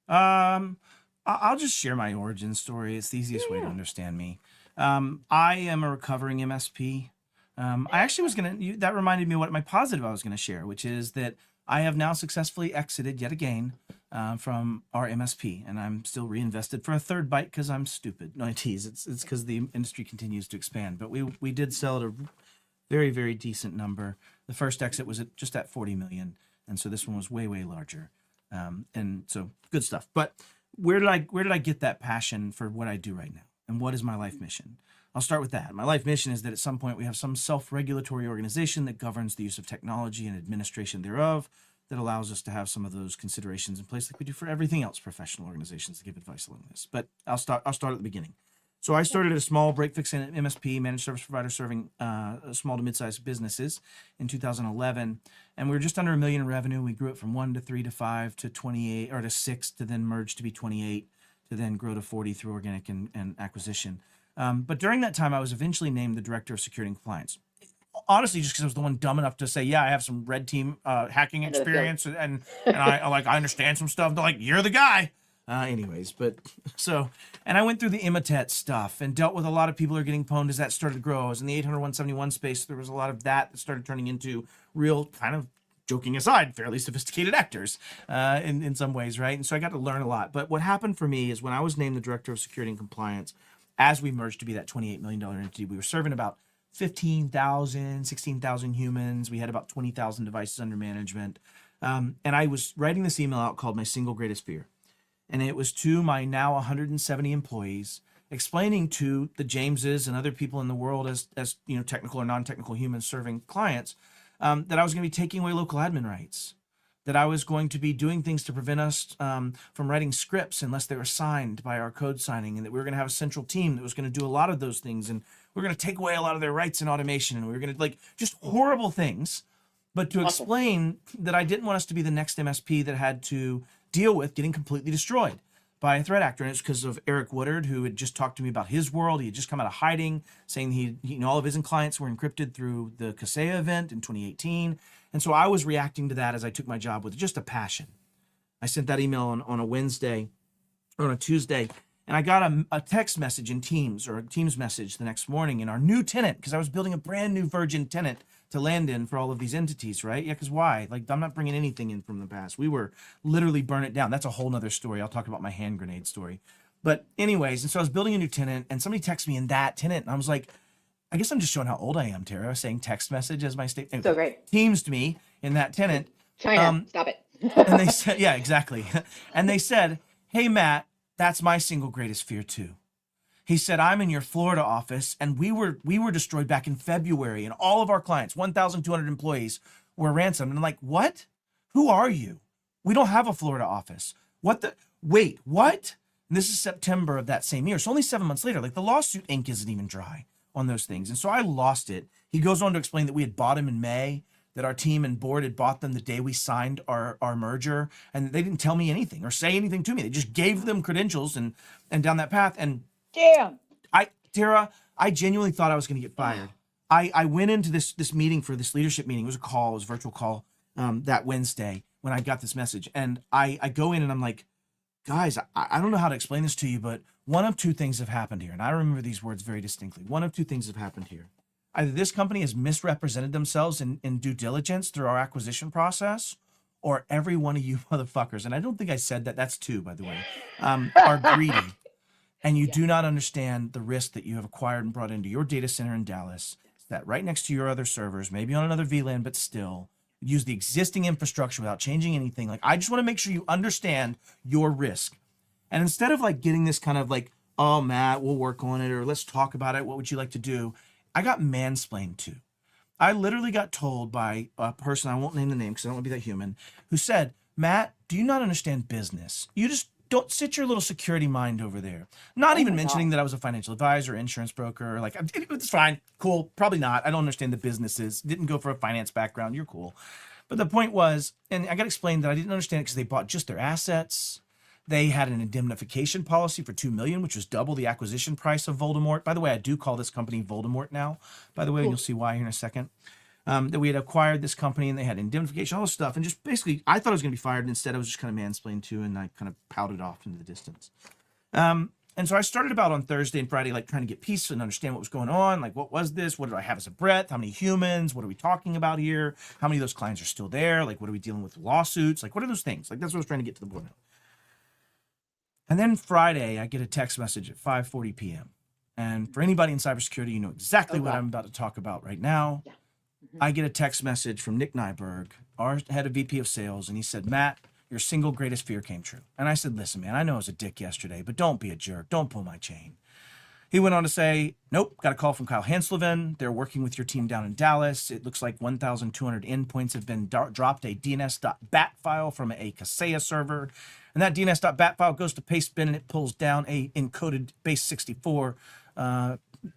I'll just share my origin story. It's the easiest way to understand me. I am a recovering MSP. I actually was that reminded me what my positive I was going to share, which is that I have now successfully exited yet again from our MSP, and I'm still reinvested for a third bite because I'm stupid. No, I tease. It's because the industry continues to expand, but we did sell at a very, very decent number. The first exit was just at 40 million, and so this one was way, way larger. And so good stuff. But where did I get that passion for what I do right now? And what is my life mission? I'll start with that. My life mission is that at some point we have some self-regulatory organization that governs the use of technology and administration thereof, that allows us to have some of those considerations in place like we do for everything else professional organizations that give advice along this. But I'll start at the beginning. So I started a small break-fix MSP, managed service provider, serving small to mid-sized businesses in 2011. And we were just under $1 million in revenue. We grew it from 1 to 3 to 5 to 28, or to 6, to then merge to be 28, to then grow to 40 through organic and acquisition. But during that time, I was eventually named the Director of Security and Compliance. Honestly, just because I was the one dumb enough to say, yeah, I have some red team hacking experience, and I understand some stuff. They're like, you're the guy. And I went through the Emotet stuff and dealt with a lot of people who are getting pwned as that started to grow. I was in the 800-171 space. There was a lot of that started turning into real, kind of, joking aside, fairly sophisticated actors in some ways, right? And so I got to learn a lot. But what happened for me is when I was named the Director of Security and Compliance, as we merged to be that $28 million entity, we were serving about 15,000, 16,000 humans. We had about 20,000 devices under management. And I was writing this email out called My Single Greatest Fear. And it was to my now 170 employees, explaining to the Jameses and other people in the world as technical or non-technical humans serving clients, that I was going to be taking away local admin rights, that I was going to be doing things to prevent us from writing scripts unless they were signed by our code signing, and that we were going to have a central team that was going to do a lot of those things, and we are going to take away a lot of their rights in automation, and we were going to like just horrible things. But to explain that I didn't want us to be the next MSP that had to deal with getting completely destroyed by a threat actor. And it's because of Eric Woodard, who had just talked to me about his world. He had just come out of hiding, saying all of his clients were encrypted through the Kaseya event in 2018. And so I was reacting to that as I took my job with just a passion. I sent that email on a Wednesday or on a Tuesday, and I got a text message in Teams, or a Teams message the next morning in our new tenant, because I was building a brand new virgin tenant to land in for all of these entities, right? Yeah, because why? Like, I'm not bringing anything in from the past. We were literally burn it down. That's a whole nother story. I'll talk about my hand grenade story. But anyways, and so I was building a new tenant, and somebody texted me in that tenant, and I was like, I guess I'm just showing how old I am, Tara, saying text message as my state. So great. Teamsed me in that tenant. China, stop it. And they said, yeah, exactly. And they said, hey, Matt, that's my single greatest fear too. He said, I'm in your Florida office, and we were destroyed back in February, and all of our clients, 1,200 employees, were ransomed. And I'm like, what? Who are you? We don't have a Florida office. Wait, what? And this is September of that same year. So only 7 months later, like the lawsuit ink isn't even dry on those things. And so I lost it. He goes on to explain that we had bought him in May, that our team and board had bought them the day we signed our merger, and they didn't tell me anything or say anything to me. They just gave them credentials and down that path. And damn, Tara, I genuinely thought I was going to get fired. I went into this meeting, for this leadership meeting. It was a virtual call that Wednesday when I got this message. And I go in and I'm like, guys, I don't know how to explain this to you, but one of two things have happened here. And I remember these words very distinctly. One of two things have happened here. Either this company has misrepresented themselves in due diligence through our acquisition process, or every one of you motherfuckers, and I don't think I said that, that's two, by the way, are greedy. And you do not understand the risk that you have acquired and brought into your data center in Dallas. It's that right next to your other servers, maybe on another VLAN, but still use the existing infrastructure without changing anything. Like, I just want to make sure you understand your risk. And instead of like getting this kind of like, oh, Matt, we'll work on it, or let's talk about it, what would you like to do? I got mansplained to. I literally got told by a person, I won't name the name because I don't want to be that human, who said, Matt, do you not understand business? You just don't sit your little security mind over there. Not even mentioning that I was a financial advisor, insurance broker. Like, it's fine, cool, probably not. I don't understand the businesses. Didn't go for a finance background. You're cool. But the point was, and I got explained that I didn't understand it because they bought just their assets. They had an indemnification policy for $2 million, which was double the acquisition price of Voldemort. By the way, I do call this company Voldemort now, by the way, and you'll see why here in a second. That we had acquired this company, and they had indemnification, all this stuff. And just basically, I thought I was going to be fired. And instead, I was just kind of mansplained to, and I kind of pouted off into the distance. And so I started about on Thursday and Friday, like trying to get peace and understand what was going on. Like, what was this? What did I have as a breadth? How many humans? What are we talking about here? How many of those clients are still there? Like, what are we dealing with lawsuits? Like, what are those things? Like, that's what I was trying to get to the board now. And then Friday, I get a text message at 5:40 p.m. And for anybody in cybersecurity, you know exactly what I'm about to talk about right now. Yeah. I get a text message from Nick Nyberg, our head of VP of sales, and he said, Matt, your single greatest fear came true. And I said, listen, man, I know I was a dick yesterday, but don't be a jerk. Don't pull my chain. He went on to say, nope, got a call from Kyle Hanslevin. They're working with your team down in Dallas. It looks like 1,200 endpoints have been dropped a DNS.bat file from a Kaseya server. And that DNS.bat file goes to Pastebin, and it pulls down a encoded base 64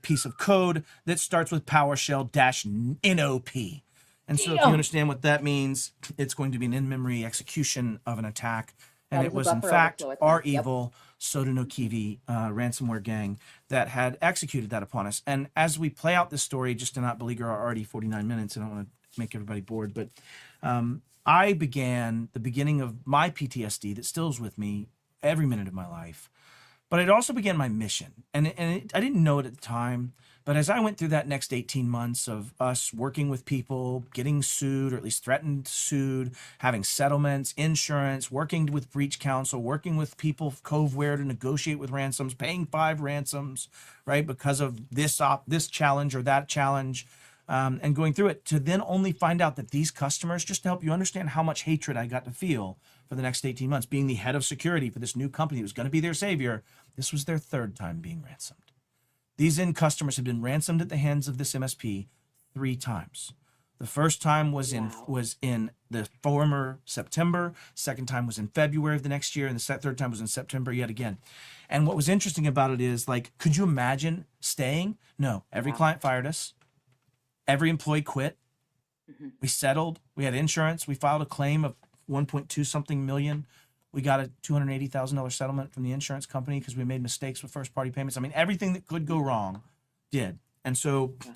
piece of code that starts with PowerShell-NOP. And so if you understand what that means, it's going to be an in-memory execution of an attack. And it was, in fact, our evil Sodinokivi ransomware gang that had executed that upon us. And as we play out this story, just to not beleaguer our already 49 minutes, I don't want to make everybody bored, but I began the beginning of my PTSD that still is with me every minute of my life. But it also began my mission. I didn't know it at the time, but as I went through that next 18 months of us working with people, getting sued, or at least threatened sued, having settlements, insurance, working with breach counsel, working with people, Coveware, to negotiate with ransoms, paying 5 ransoms, right, because of this challenge or that challenge, and going through it, to then only find out that these customers, just to help you understand how much hatred I got to feel for the next 18 months, being the head of security for this new company that was going to be their savior, this was their 3rd time being ransomed. These end customers had been ransomed at the hands of this MSP 3 times. The first time was Wow. in the former September. Second time was in February of the next year, and the third time was in September yet again. And what was interesting about it is, like, could you imagine staying? No, every Wow. client fired us. Every employee quit. Mhm. We settled. We had insurance. We filed a claim of 1.2 something million. We got a $280,000 settlement from the insurance company because we made mistakes with first party payments. I mean, everything that could go wrong did. And so Yeah.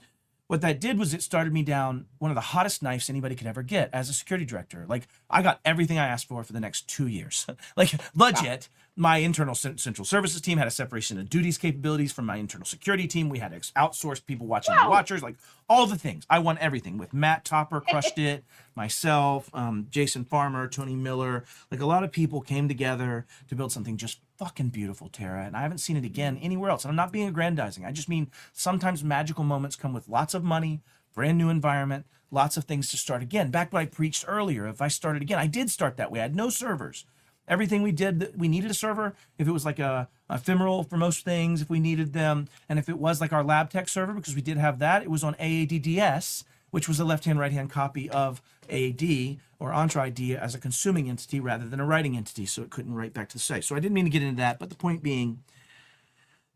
what that did was it started me down one of the hottest knives anybody could ever get as a security director. Like, I got everything I asked for the next 2 years. Like, legit. My internal central services team had a separation of duties capabilities from my internal security team. We had outsourced people watching the watchers, like all the things. I won everything with Matt Topper, crushed it, myself, Jason Farmer, Tony Miller. Like, a lot of people came together to build something just fucking beautiful, Tara. And I haven't seen it again anywhere else. And I'm not being aggrandizing. I just mean sometimes magical moments come with lots of money, brand new environment, lots of things to start again. Back to what I preached earlier. If I started again, I did start that way. I had no servers. Everything we did, we needed a server. If it was like a ephemeral for most things, if we needed them, and if it was like our lab tech server, because we did have that, it was on AADDS, which was a left-hand, right-hand copy of AAD or Entra ID as a consuming entity rather than a writing entity, so it couldn't write back to the site. So I didn't mean to get into that, but the point being,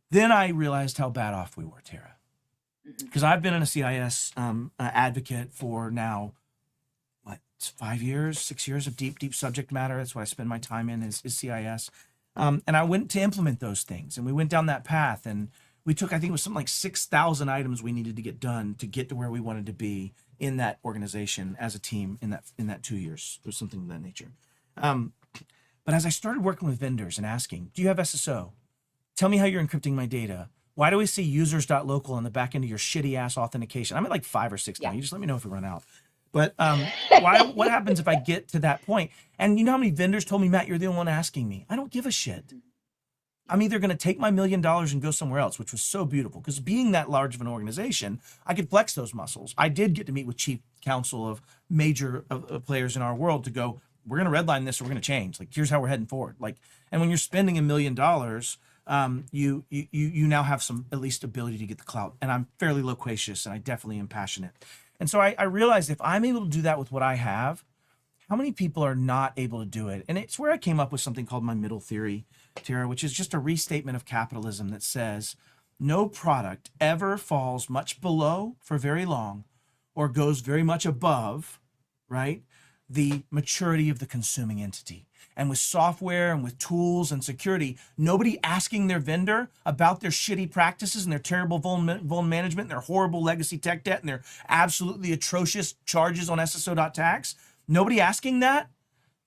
then I realized how bad off we were, Tara. Because I've been in a CIS advocate for now, what, 5 years, 6 years of deep subject matter. That's what I spend my time in is CIS. And I went to implement those things, and we went down that path, and we took, I think it was something like 6,000 items we needed to get done to get to where we wanted to be in that organization as a team in that 2 years or something of that nature. But as I started working with vendors and asking, do you have SSO? Tell me how you're encrypting my data. Why do we see users.local on the back end of your shitty ass authentication? I'm at like 5 or 6 now. You just let me know if we run out. But what happens if I get to that point? And you know how many vendors told me, Matt, you're the only one asking me. I don't give a shit. I'm either going to take my $1 million and go somewhere else, which was so beautiful. Because being that large of an organization, I could flex those muscles. I did get to meet with chief counsel of major players in our world to go, we're going to redline this or we're going to change. Like, here's how we're heading forward. Like, and when you're spending $1 million, you now have some at least ability to get the clout. And I'm fairly loquacious, and I definitely am passionate. And so I realized if I'm able to do that with what I have, how many people are not able to do it? And it's where I came up with something called my middle theory, Tara, which is just a restatement of capitalism that says no product ever falls much below for very long or goes very much above, right, the maturity of the consuming entity. And with software and with tools and security, nobody asking their vendor about their shitty practices and their terrible vuln management and their horrible legacy tech debt and their absolutely atrocious charges on SSO.tax, nobody asking that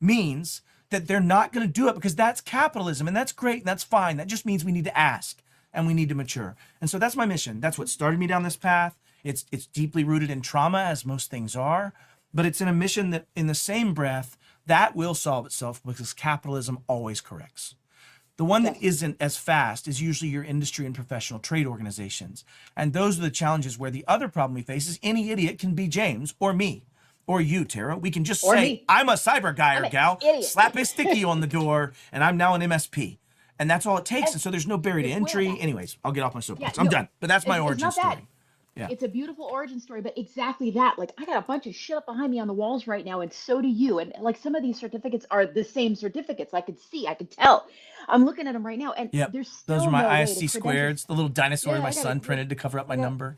means that they're not going to do it, because that's capitalism, and that's great and that's fine. That just means we need to ask and we need to mature. And so that's my mission. That's what started me down this path. It's deeply rooted in trauma, as most things are, but it's in a mission that in the same breath, that will solve itself because capitalism always corrects. The one that isn't as fast is usually your industry and professional trade organizations. And those are the challenges where the other problem we face is any idiot can be James or me or you, Tara. We can just say, me. I'm a cyber guy or gal, idiot. slap a sticky on the door, and I'm now an MSP. And that's all it takes. And so there's no barrier to entry. Anyways, I'll get off my soapbox. I'm done. But that's my origin story. Yeah. It's a beautiful origin story, but exactly that. Like, I got a bunch of shit up behind me on the walls right now, and so do you. And like, some of these certificates are the same certificates. I could tell. I'm looking at them right now, and there's still those are my no way ISC to squareds, the little dinosaur my I son printed to cover up my number.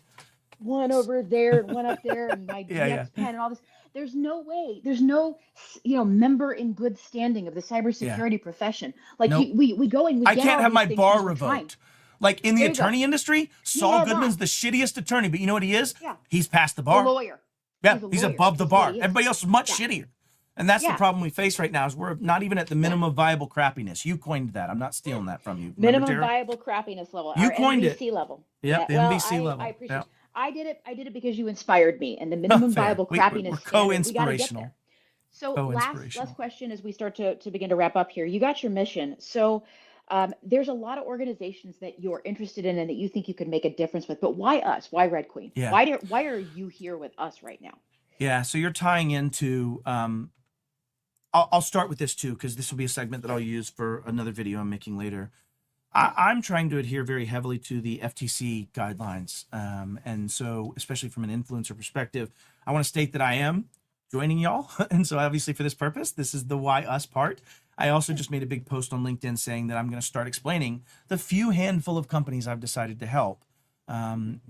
One over there, and one up there, and my DX pen and all this. There's no way. There's no, member in good standing of the cybersecurity profession. Like, we go and we I get can't all have these my things bar because we're revoked. trying. Like in the There you go. attorney industry, Saul Goodman's the shittiest attorney, but you know what he is? Yeah. He's past the bar. A lawyer. Yeah, He's a lawyer. above the That's bar. what he is. Everybody else is much shittier. And that's the Yeah. problem we face right now is we're not even at the minimum viable crappiness. You coined that. I'm not stealing that from you. Minimum Remember, Tara? viable crappiness level. You our coined it. MVC level. Yep, the well, MVC level. I appreciate Yeah. it. I did it because you inspired me, and the minimum fair. viable We're crappiness standard, we gotta get co-inspirational. there. So Co-inspirational. last question as we start to begin to wrap up here. You got your mission. So there's a lot of organizations that you're interested in and that you think you could make a difference with, but why us? Why Red Queen? Yeah. Why are you here with us right now? Yeah, so you're tying into I'll start with this too, because this will be a segment that I'll use for another video I'm making later. I'm trying to adhere very heavily to the FTC guidelines. And so, especially from an influencer perspective, I want to state that I am joining y'all. And so, obviously, for this purpose, this is the why us part. I also just made a big post on LinkedIn saying that I'm going to start explaining the few handful of companies I've decided to help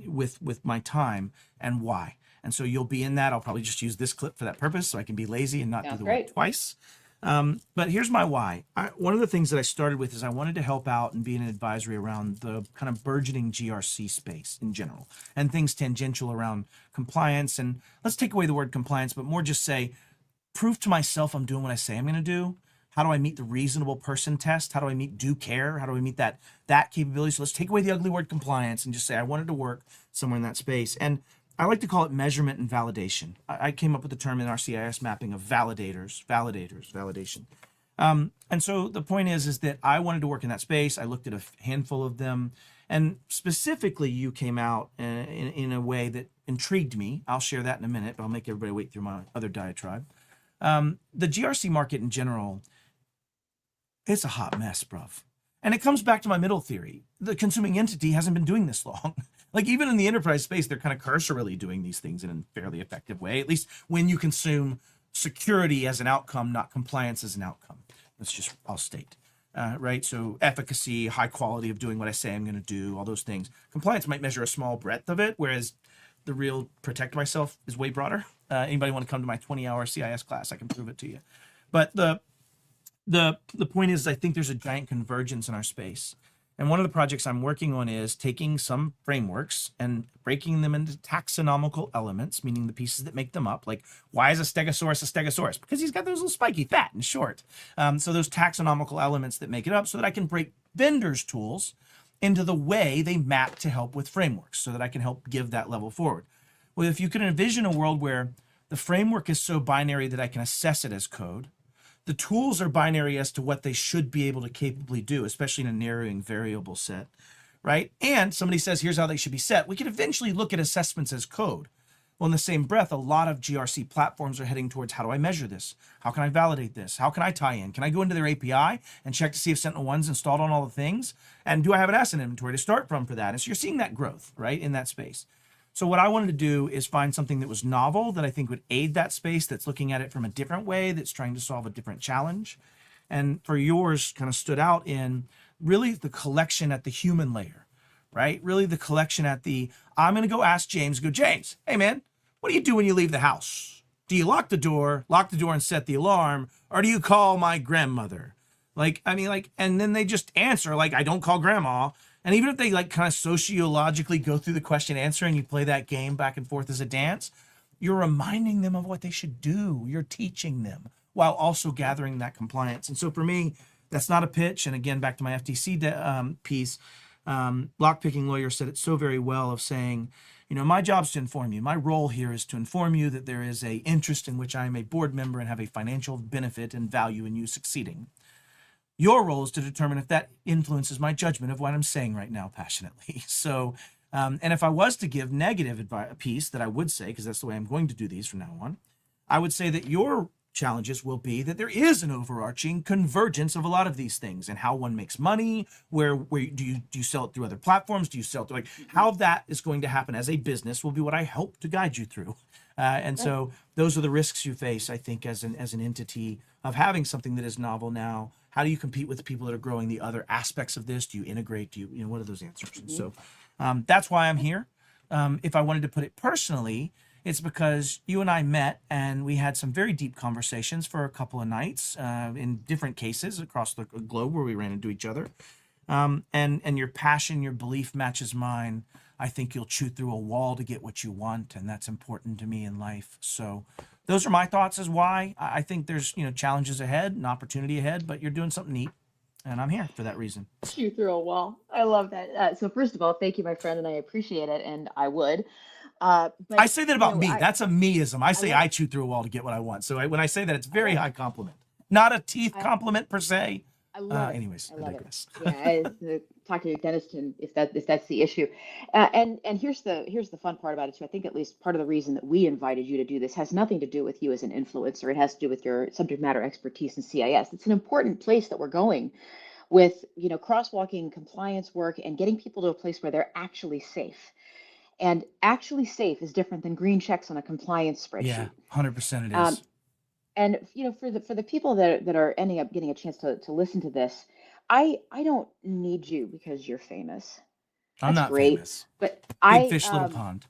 with my time and why. And so you'll be in that. I'll probably just use this clip for that purpose so I can be lazy and not do the work twice. But here's my why. One of the things that I started with is I wanted to help out and be in an advisory around the kind of burgeoning GRC space in general and things tangential around compliance. And let's take away the word compliance, but more just say, prove to myself I'm doing what I say I'm going to do. How do I meet the reasonable person test? How do I meet due care? How do I meet that capability? So let's take away the ugly word compliance and just say I wanted to work somewhere in that space. And I like to call it measurement and validation. I came up with the term in our CIS mapping of validation. And so the point is that I wanted to work in that space. I looked at a handful of them, and specifically you came out in a way that intrigued me. I'll share that in a minute, but I'll make everybody wait through my other diatribe. The GRC market in general, it's a hot mess, bruv. And it comes back to my middle theory. The consuming entity hasn't been doing this long. Like even in the enterprise space, they're kind of cursorily doing these things in a fairly effective way, at least when you consume security as an outcome, not compliance as an outcome. I'll state, right? So efficacy, high quality of doing what I say I'm going to do, all those things. Compliance might measure a small breadth of it, whereas the real protect myself is way broader. Anybody want to come to my 20-hour CIS class? I can prove it to you. But the point is, I think there's a giant convergence in our space. And one of the projects I'm working on is taking some frameworks and breaking them into taxonomical elements, meaning the pieces that make them up. Like, why is a stegosaurus a stegosaurus? Because he's got those little spiky, fat, and short. So those taxonomical elements that make it up so that I can break vendors' tools into the way they map to help with frameworks so that I can help give that level forward. Well, if you can envision a world where the framework is so binary that I can assess it as code, the tools are binary as to what they should be able to capably do, especially in a narrowing variable set, right? And somebody says, here's how they should be set. We can eventually look at assessments as code. Well, in the same breath, a lot of GRC platforms are heading towards, how do I measure this? How can I validate this? How can I tie in? Can I go into their API and check to see if SentinelOne's installed on all the things? And do I have an asset inventory to start from for that? And so you're seeing that growth, right, in that space. So what I wanted to do is find something that was novel, that I think would aid that space, that's looking at it from a different way, that's trying to solve a different challenge. And for yours kind of stood out in really the collection at the human layer, right? Really the collection at I'm going to go ask James, James, hey man, what do you do when you leave the house? Do you lock the door and set the alarm, or do you call my grandmother? And then they just answer, I don't call grandma. And even if they kind of sociologically go through the question answer and you play that game back and forth as a dance, you're reminding them of what they should do. You're teaching them while also gathering that compliance. And so for me, that's not a pitch. And again, back to my FTC piece, lockpicking lawyer said it so very well of saying, my job's to inform you. My role here is to inform you that there is a interest in which I am a board member and have a financial benefit and value in you succeeding. Your role is to determine if that influences my judgment of what I'm saying right now passionately. So, and if I was to give negative advice, a piece that I would say, because that's the way I'm going to do these from now on, I would say that your challenges will be that there is an overarching convergence of a lot of these things and how one makes money, where do you sell it through other platforms? Do you sell it through, how that is going to happen as a business will be what I hope to guide you through. And so those are the risks you face, I think, as an entity of having something that is novel now. How do you compete with the people that are growing the other aspects of this? Do you integrate? What are those answers? And so that's why I'm here. If I wanted to put it personally, it's because you and I met and we had some very deep conversations for a couple of nights in different cases across the globe where we ran into each other. And your passion, your belief matches mine. I think you'll chew through a wall to get what you want, and that's important to me in life. So those are my thoughts as why. I think there's challenges ahead, an opportunity ahead, but you're doing something neat, and I'm here for that reason. Chew through a wall. I love that. So first of all, thank you, my friend, and I appreciate it, and I would. But I say that about me. That's a meism. I say I chew through a wall to get what I want. So when I say that, it's very high compliment, not a teeth compliment per se. I love it. Anyways, I digress. Yeah, talk to your dentist and if that's the issue. And here's the fun part about it too. I think at least part of the reason that we invited you to do this has nothing to do with you as an influencer. It has to do with your subject matter expertise in CIS. It's an important place that we're going with, crosswalking compliance work and getting people to a place where they're actually safe. And actually safe is different than green checks on a compliance Yeah, spreadsheet. 100% it Um, is. and for the people that are ending up getting a chance to listen to this, I don't need you because you're famous. I'm That's not great, famous. but Big fish, little pond.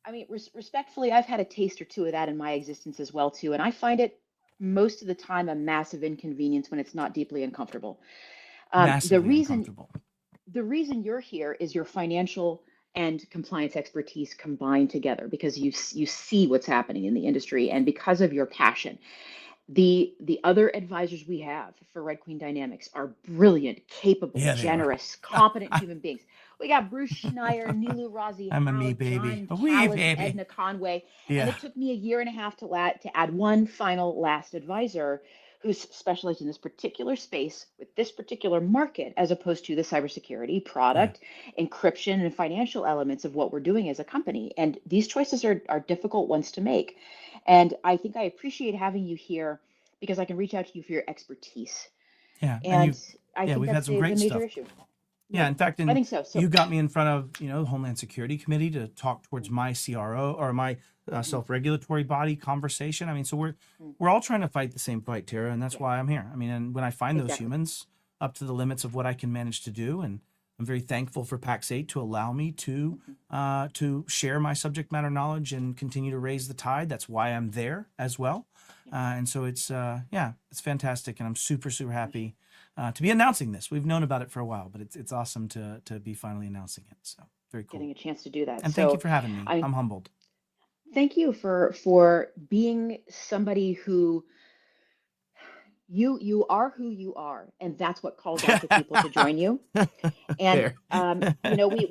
I mean, respectfully, I've had a taste or two of that in my existence as well too, and I find it most of the time a massive inconvenience when it's not deeply uncomfortable. Um, the Massively reason uncomfortable. the reason you're here is your financial and compliance expertise combined together because you see what's happening in the industry and because of your passion. The other advisors we have for Red Queen Dynamics are brilliant, capable, Yeah, they are. generous, competent human beings. We got Bruce Schneier, Nilu Razi, I'm a Howe, me baby. John A wee Callis, baby. Edna Conway, and Yeah. it took me a year and a half to add one final last advisor who's specialized in this particular space with this particular market, as opposed to the cybersecurity, product, encryption, and financial elements of what we're doing as a company. And these choices are difficult ones to make. And I think I appreciate having you here because I can reach out to you for your expertise. Yeah. And I think we've had that's some the great major stuff. issue. Yeah, in fact, I think so. you got me in front of, the Homeland Security Committee to talk towards my CRO or my self-regulatory body conversation. I mean, so we're all trying to fight the same fight, Tara, and that's why I'm here. I mean, and when I find those Exactly. humans up to the limits of what I can manage to do, and I'm very thankful for PAX8 to allow me to share my subject matter knowledge and continue to raise the tide. That's why I'm there as well. And so it's fantastic, and I'm super, super happy to be announcing this. We've known about it for a while, but it's awesome to be finally announcing it. So very cool. Getting a chance to do that. And thank you for having me. I'm humbled. Thank you for being somebody who you are who you are, and that's what calls out to people to join you. And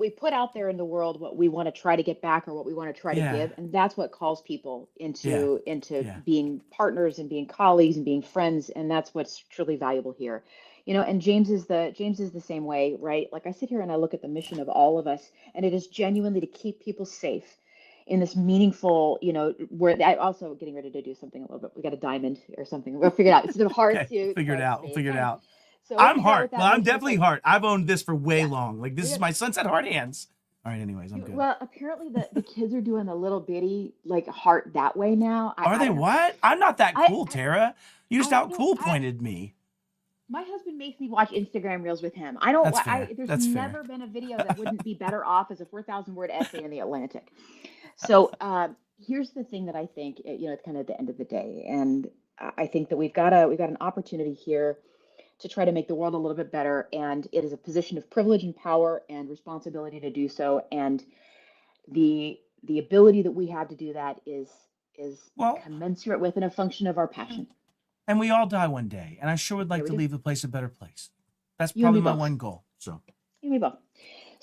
we put out there in the world what we want to try to get back or what we want to try to give, and that's what calls people into being partners and being colleagues and being friends, and that's what's truly valuable here. And James is the same way, right? Like, I sit here and I look at the mission of all of us, and it is genuinely to keep people safe in this meaningful, where I also getting ready to do something a little bit. We got a diamond or something. We'll figure it out. It's the hard to figure it out. We'll figure it out. So I'm Hart. Well, I'm definitely Hart. I've owned this for way long. Like, this is my Sunset Hart hands. All right. Anyways, I'm good. Well, apparently the kids are doing the little bitty like heart that way now. Are they what? I'm not that cool, Tara. You just out cool pointed me. My husband makes me watch Instagram reels with him. I don't. That's fair. There's never been a video that wouldn't be better off as a 4,000 word essay in the Atlantic. So here's the thing that I think, it's kind of at the end of the day, and I think that we've got an opportunity here to try to make the world a little bit better, and it is a position of privilege and power and responsibility to do so, and the ability that we have to do that is commensurate with and a function of our passion. And we all die one day, and I sure would like to leave the place a better place. That's probably my one goal. So you and me both.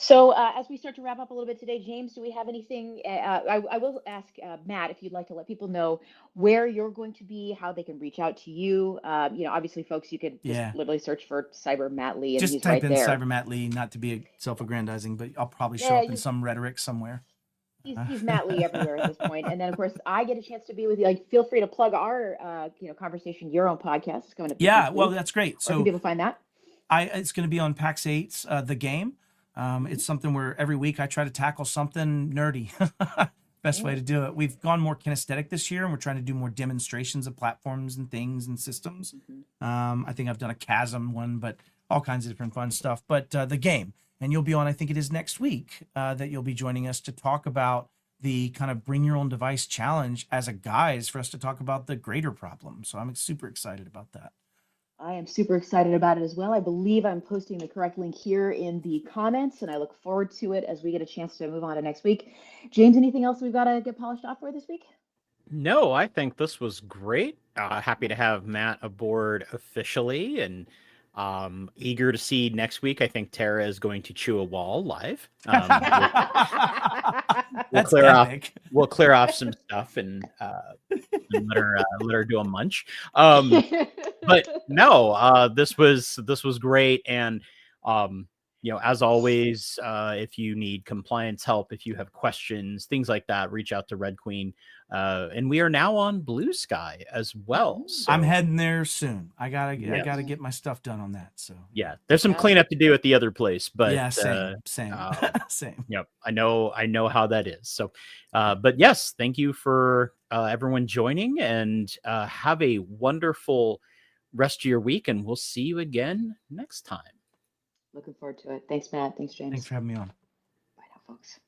So as we start to wrap up a little bit today, James, do we have anything? I will ask Matt if you'd like to let people know where you're going to be, how they can reach out to you. Obviously, folks, you could just literally search for Cyber Matt Lee, and he's right there. Just type in Cyber Matt Lee, not to be self-aggrandizing, but I'll probably show up in some rhetoric somewhere. He's Matt Lee everywhere at this point. And then, of course, I get a chance to be with you. Like, feel free to plug our conversation, your own podcast is coming up. Yeah, well, that's great. So where can people find that? It's going to be on PAX8's The Game. It's something where every week I try to tackle something nerdy. Best way to do it. We've gone more kinesthetic this year, and we're trying to do more demonstrations of platforms and things and systems. I think I've done a Chasm one, but all kinds of different fun stuff. But The Game, and you'll be on, I think it is next week, that you'll be joining us to talk about the kind of bring your own device challenge as a guise for us to talk about the greater problem. So I'm super excited about that. I am super excited about it as well. I believe I'm posting the correct link here in the comments, and I look forward to it as we get a chance to move on to next week. James, anything else we've got to get polished off for this week? No, I think this was great. Happy to have Matt aboard officially, and eager to see next week. I think Tara is going to chew a wall live. We'll clear off some stuff and let her do a munch. But no, this was great, and as always, if you need compliance help, if you have questions, things like that, reach out to Red Queen. And we are now on Blue Sky as well. So, I'm heading there soon. I gotta get my stuff done on that. So yeah, there's some cleanup to do at the other place, but yeah, same. Same. Yep, I know how that is. So, but yes, thank you for everyone joining, and have a wonderful rest of your week, and we'll see you again next time. Looking forward to it. Thanks, Matt. Thanks, James. Thanks for having me on. Bye now, folks.